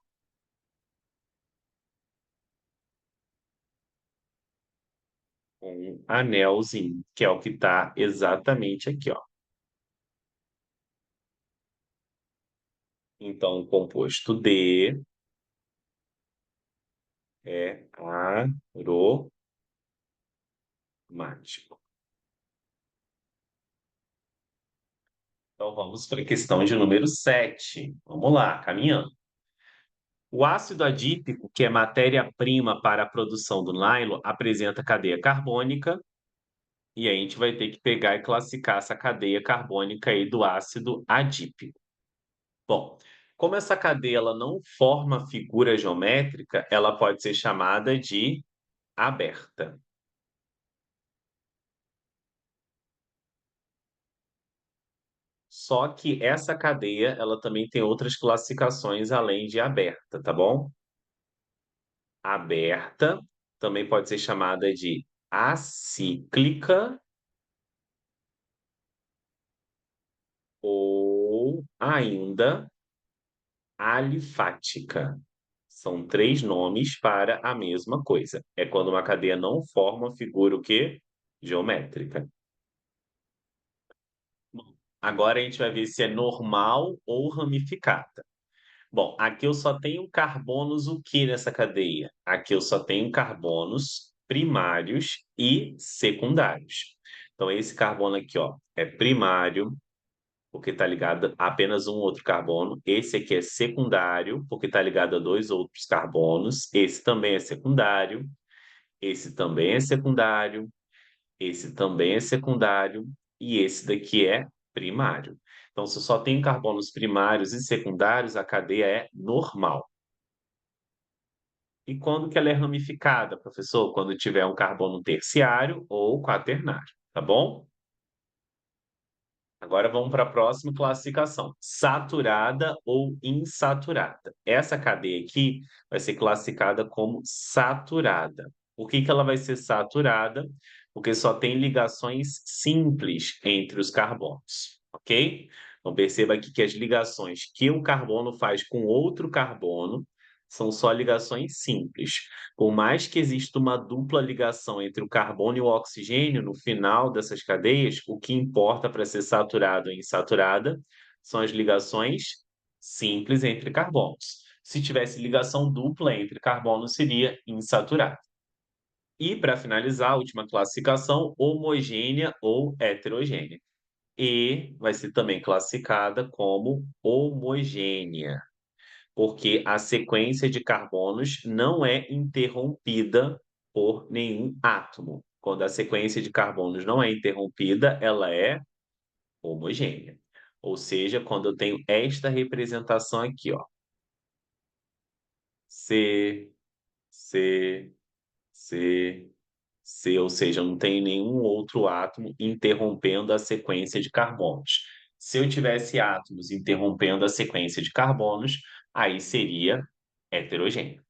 com um anelzinho, que é o que está exatamente aqui, ó. Então, o composto D é aromático. Então, vamos para a questão de número 7. Vamos lá, caminhando. O ácido adípico, que é matéria-prima para a produção do nylon, apresenta cadeia carbônica, e aí a gente vai ter que pegar e classificar essa cadeia carbônica aí do ácido adípico. Bom, Como essa cadeia ela não forma figura geométrica, ela pode ser chamada de aberta. Só que essa cadeia, ela também tem outras classificações além de aberta, tá bom? Aberta também pode ser chamada de acíclica ou ainda alifática. São 3 nomes para a mesma coisa. É quando uma cadeia não forma figura o quê? Geométrica. Bom, agora a gente vai ver se é normal ou ramificada. Bom, aqui eu só tenho carbonos o que nessa cadeia? Aqui eu só tenho carbonos primários e secundários. Então, esse carbono aqui, ó, é primário, porque está ligado a apenas um outro carbono. Esse aqui é secundário, porque está ligado a dois outros carbonos. Esse também é secundário. Esse também é secundário. Esse também é secundário. E esse daqui é primário. Então, se eu só tenho carbonos primários e secundários, a cadeia é normal. E quando que ela é ramificada, professor? Quando tiver um carbono terciário ou quaternário, tá bom? Agora vamos para a próxima classificação: saturada ou insaturada. Essa cadeia aqui vai ser classificada como saturada. Por que que ela vai ser saturada? Porque só tem ligações simples entre os carbonos, ok? Então perceba aqui que as ligações que o carbono faz com outro carbono são só ligações simples. Por mais que exista uma dupla ligação entre o carbono e o oxigênio, no final dessas cadeias, o que importa para ser saturado ou insaturada são as ligações simples entre carbonos. Se tivesse ligação dupla entre carbonos, seria insaturado. E, para finalizar, a última classificação, homogênea ou heterogênea. E vai ser também classificada como homogênea porque a sequência de carbonos não é interrompida por nenhum átomo. Quando a sequência de carbonos não é interrompida, ela é homogênea. Ou seja, quando eu tenho esta representação aqui, ó, C, C, C, C, ou seja, não tem nenhum outro átomo interrompendo a sequência de carbonos. Se eu tivesse átomos interrompendo a sequência de carbonos, aí seria heterogêneo.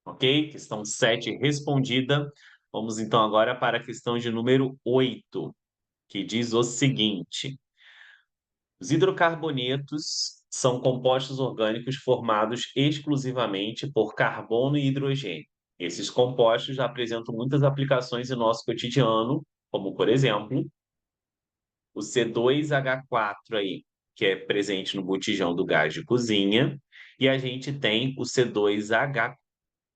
Ok? Questão 7 respondida. Vamos então agora para a questão de número 8, que diz o seguinte: os hidrocarbonetos são compostos orgânicos formados exclusivamente por carbono e hidrogênio. Esses compostos já apresentam muitas aplicações em nosso cotidiano, como, por exemplo, o C2H4 aí, que é presente no botijão do gás de cozinha, e a gente tem o C2H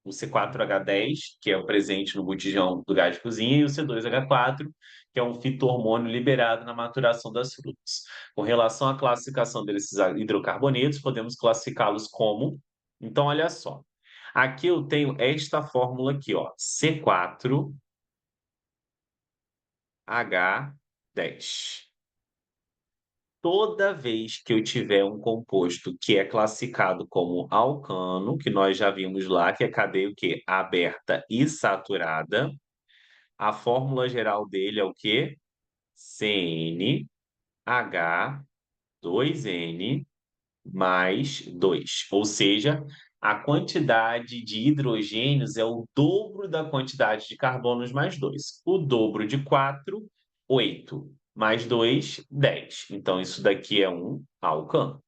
o C4H10, que é o presente no botijão do gás de cozinha, e o C2H4, que é um fito-hormônio liberado na maturação das frutas. Com relação à classificação desses hidrocarbonetos, podemos classificá-los como... Então, olha só. Aqui eu tenho esta fórmula aqui, ó, C4H10. Toda vez que eu tiver um composto que é classificado como alcano, que nós já vimos lá, que é cadeia o quê? Aberta e saturada, a fórmula geral dele é o quê? CnH2n mais 2. Ou seja, a quantidade de hidrogênios é o dobro da quantidade de carbonos mais 2. O dobro de 4, 8. Mais 2, 10. Então, isso daqui é um alcano.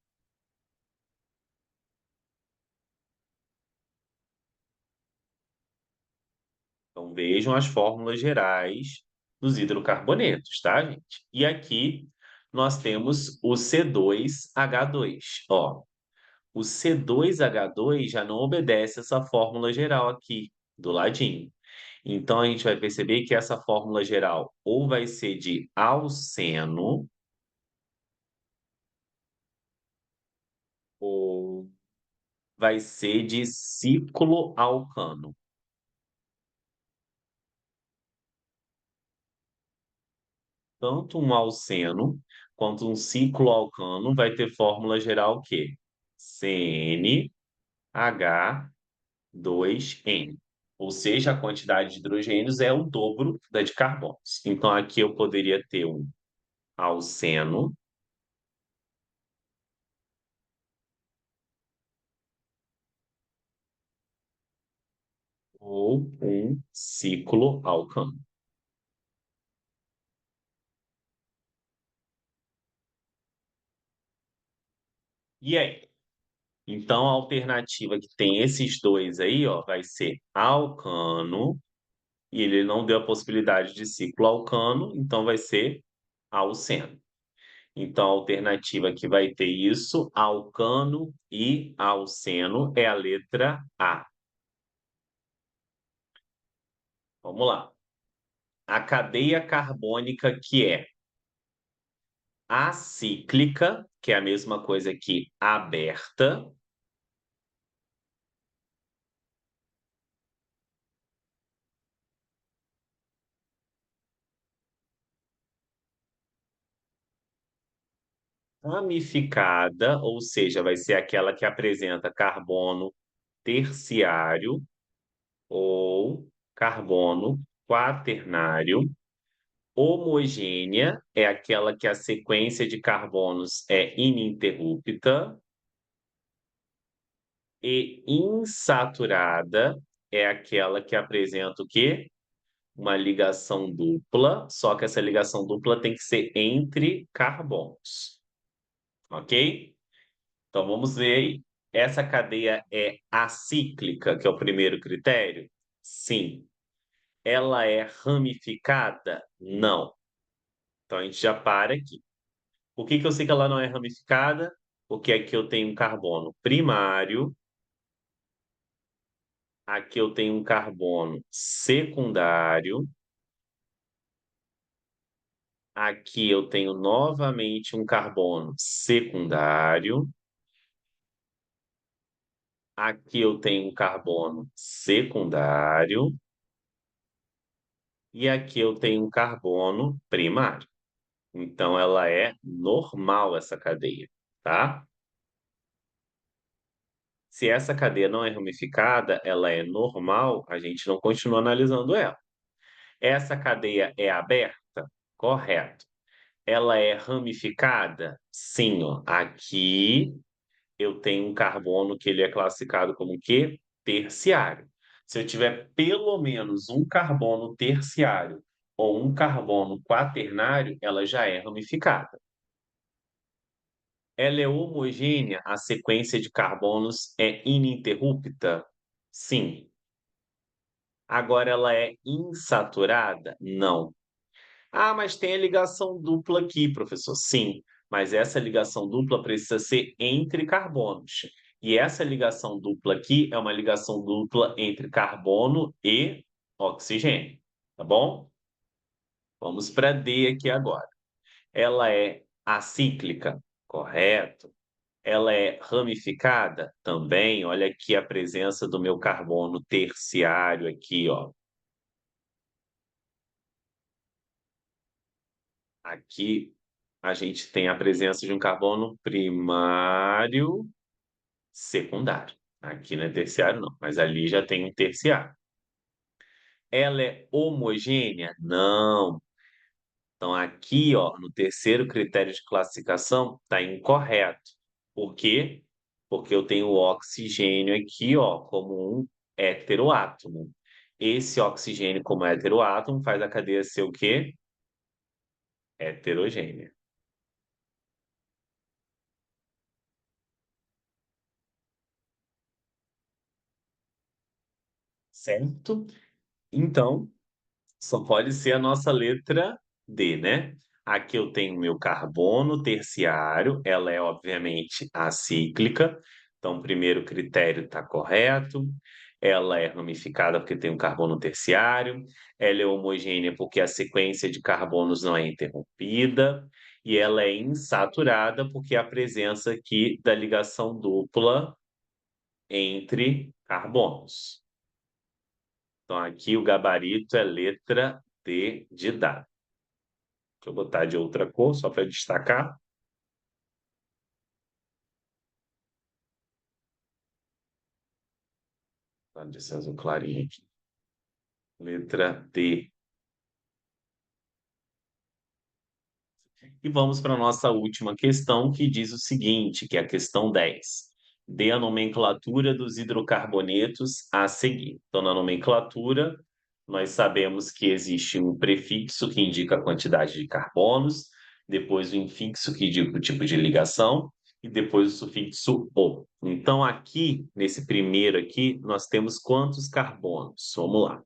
Então, vejam as fórmulas gerais dos hidrocarbonetos, tá, gente? E aqui nós temos o C2H2. Ó, o C2H2 já não obedece essa fórmula geral aqui, do ladinho. Então, a gente vai perceber que essa fórmula geral ou vai ser de alceno ou vai ser de cicloalcano. Tanto um alceno quanto um cicloalcano vai ter fórmula geral o quê? CnH2n. Ou seja, a quantidade de hidrogênios é o dobro da de carbonos. Então, aqui eu poderia ter um alceno ou um cicloalcano. E aí? Então, a alternativa que tem esses dois aí, ó, vai ser alcano, e ele não deu a possibilidade de cicloalcano, então vai ser alceno. Então, a alternativa que vai ter isso, alcano e alceno, é a letra A. Vamos lá. A cadeia carbônica que é acíclica, que é a mesma coisa que aberta, ramificada, ou seja, vai ser aquela que apresenta carbono terciário ou carbono quaternário. Homogênea é aquela que a sequência de carbonos é ininterrupta. E insaturada é aquela que apresenta o quê? Uma ligação dupla, só que essa ligação dupla tem que ser entre carbonos, ok? Então vamos ver aí. Essa cadeia é acíclica, que é o primeiro critério? Sim. Ela é ramificada? Não. Então a gente já para aqui. Por que que eu sei que ela não é ramificada? Porque aqui eu tenho um carbono primário, aqui eu tenho um carbono secundário, aqui eu tenho novamente um carbono secundário, aqui eu tenho um carbono secundário e aqui eu tenho um carbono primário. Então ela é normal essa cadeia, tá? Se essa cadeia não é ramificada, ela é normal, a gente não continua analisando ela. Essa cadeia é aberta? Correto. Ela é ramificada? Sim, ó. Aqui eu tenho um carbono que ele é classificado como o quê? Terciário. Se eu tiver pelo menos um carbono terciário ou um carbono quaternário, ela já é ramificada. Ela é homogênea, a sequência de carbonos é ininterrupta? Sim. Agora ela é insaturada? Não. Ah, mas tem a ligação dupla aqui, professor. Sim, mas essa ligação dupla precisa ser entre carbonos. E essa ligação dupla aqui é uma ligação dupla entre carbono e oxigênio, tá bom? Vamos para D aqui agora. Ela é acíclica? Correto. Ela é ramificada? Também. Olha aqui a presença do meu carbono terciário aqui, ó. Aqui a gente tem a presença de um carbono primário, secundário. Aqui não é terciário, não, mas ali já tem um terciário. Ela é homogênea? Não. Então, aqui, ó, no terceiro critério de classificação, está incorreto. Por quê? Porque eu tenho o oxigênio aqui, ó, como um heteroátomo. Esse oxigênio, como heteroátomo, faz a cadeia ser o quê? Heterogênea. Certo? Então, só pode ser a nossa letra D, né? Aqui eu tenho meu carbono terciário, ela é obviamente acíclica, então o primeiro critério está correto. Ela é ramificada porque tem um carbono terciário, ela é homogênea porque a sequência de carbonos não é interrompida, e ela é insaturada porque há a presença aqui da ligação dupla entre carbonos. Então, aqui o gabarito é letra D de dado. Deixa eu botar de outra cor, só para destacar. Pode ser azul clarinho aqui. Letra D. E vamos para a nossa última questão, que diz o seguinte, que é a questão 10. Dê a nomenclatura dos hidrocarbonetos a seguir. Então, na nomenclatura, nós sabemos que existe um prefixo que indica a quantidade de carbonos, depois o infixo que indica o tipo de ligação, e depois o sufixo "o". Então, aqui, nesse primeiro aqui, nós temos quantos carbonos? Vamos lá.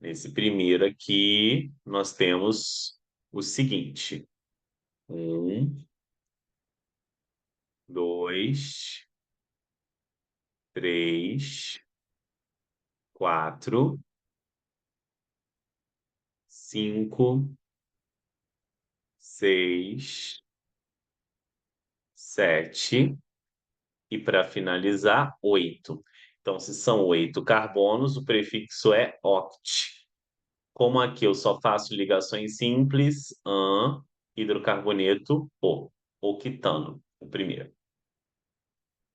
Nesse primeiro aqui, nós temos o seguinte: um, dois, três, quatro, cinco, seis, sete e, para finalizar, oito. Então, se são oito carbonos, o prefixo é oct. Como aqui eu só faço ligações simples, hidrocarboneto, o, octano, o primeiro.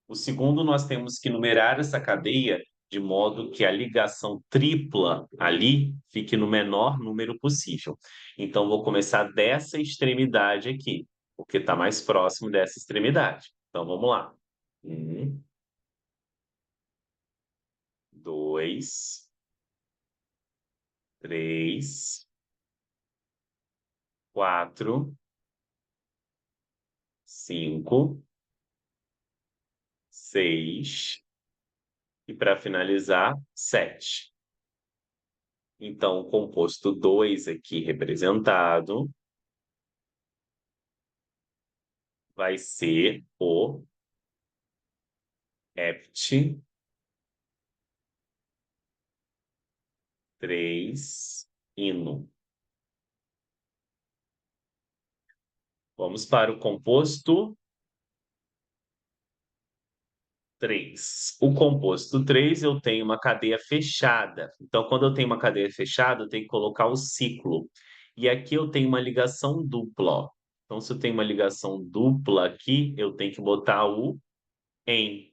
O segundo, nós temos que numerar essa cadeia de modo que a ligação tripla ali fique no menor número possível. Então, vou começar dessa extremidade aqui, porque está mais próximo dessa extremidade. Então, vamos lá. Um, dois, três, quatro, cinco, seis e, para finalizar, sete. Então, o composto 2 aqui representado vai ser o hept-3-ino. Vamos para o composto 3. O composto 3 eu tenho uma cadeia fechada. Então, quando eu tenho uma cadeia fechada, eu tenho que colocar o ciclo. E aqui eu tenho uma ligação dupla, ó. Então, se eu tenho uma ligação dupla aqui, eu tenho que botar o em.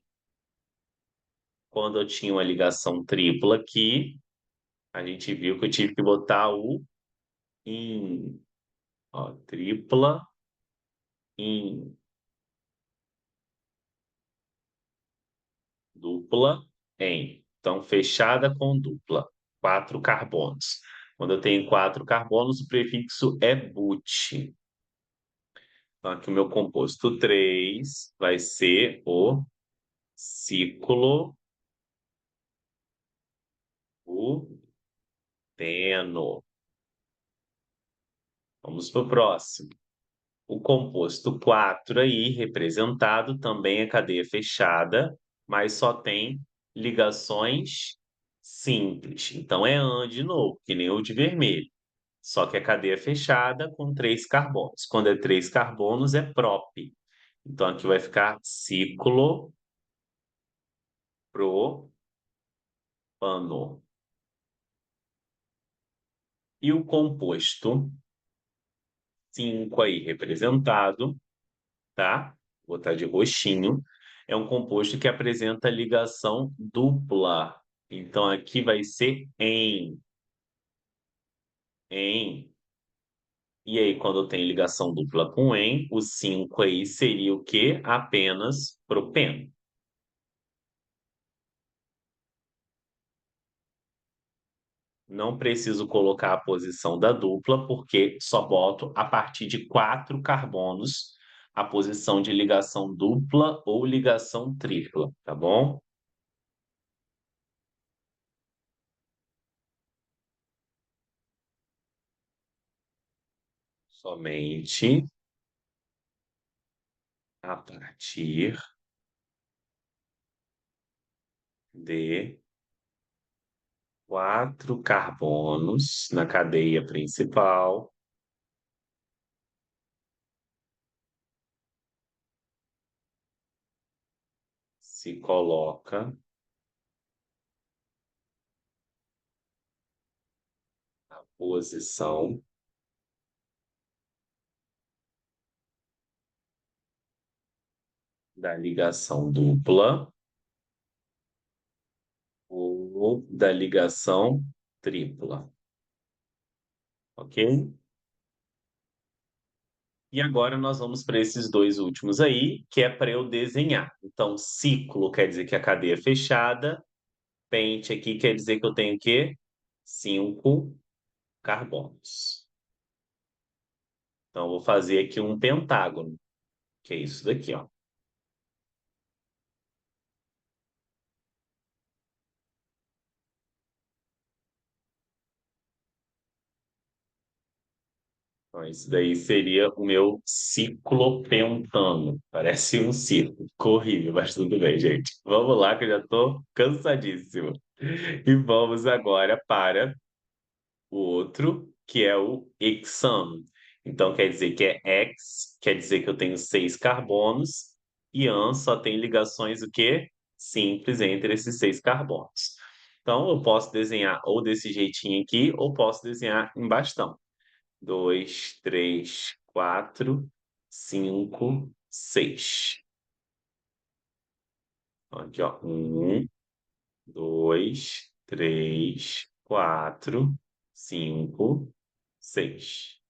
Quando eu tinha uma ligação tripla aqui, a gente viu que eu tive que botar o in. Ó, tripla in. Dupla em. Então, fechada com dupla. Quatro carbonos. Quando eu tenho quatro carbonos, o prefixo é but. Então, aqui o meu composto 3 vai ser o ciclo buteno. Vamos para o próximo. O composto 4 aí, representado, também é cadeia fechada, mas só tem ligações simples. Então é AN de novo, que nem o de vermelho. Só que a cadeia fechada com três carbonos. Quando é três carbonos, é prop. Então aqui vai ficar ciclo propano. E o composto 5 aí representado, tá? Vou botar de roxinho. É um composto que apresenta ligação dupla. Então aqui vai ser em. E aí, quando eu tenho ligação dupla com em, o 5 aí seria o quê? Apenas propeno. Não preciso colocar a posição da dupla, porque só boto a partir de quatro carbonos a posição de ligação dupla ou ligação tripla, tá bom? Somente a partir de quatro carbonos na cadeia principal se coloca a posição da ligação dupla ou da ligação tripla, ok? E agora nós vamos para esses dois últimos aí, que é para eu desenhar. Então, ciclo quer dizer que a cadeia é fechada, pente aqui quer dizer que eu tenho o quê? 5 carbonos. Então, eu vou fazer aqui um pentágono, que é isso daqui, ó. Então, isso daí seria o meu ciclopentano. Parece um ciclo. Ficou horrível, mas tudo bem, gente. Vamos lá, que eu já estou cansadíssimo. E vamos agora para o outro, que é o hexano. Então, quer dizer que é hex, quer dizer que eu tenho 6 carbonos, e an só tem ligações o quê? Simples entre esses 6 carbonos. Então, eu posso desenhar ou desse jeitinho aqui, ou posso desenhar em bastão. 2, 3, 4, 5, 6. Aqui, ó. 1, 2, 3, 4, 5, 6.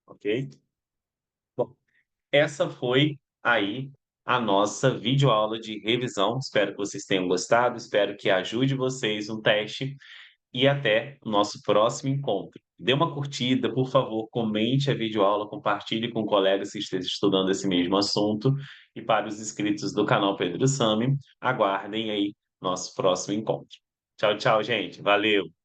Ok? Bom, essa foi aí a nossa videoaula de revisão. Espero que vocês tenham gostado, espero que ajude vocês no teste e até o nosso próximo encontro. Dê uma curtida, por favor, comente a videoaula, compartilhe com colegas que estejam estudando esse mesmo assunto e para os inscritos do canal Pedro Sami, aguardem aí nosso próximo encontro. Tchau, tchau, gente. Valeu!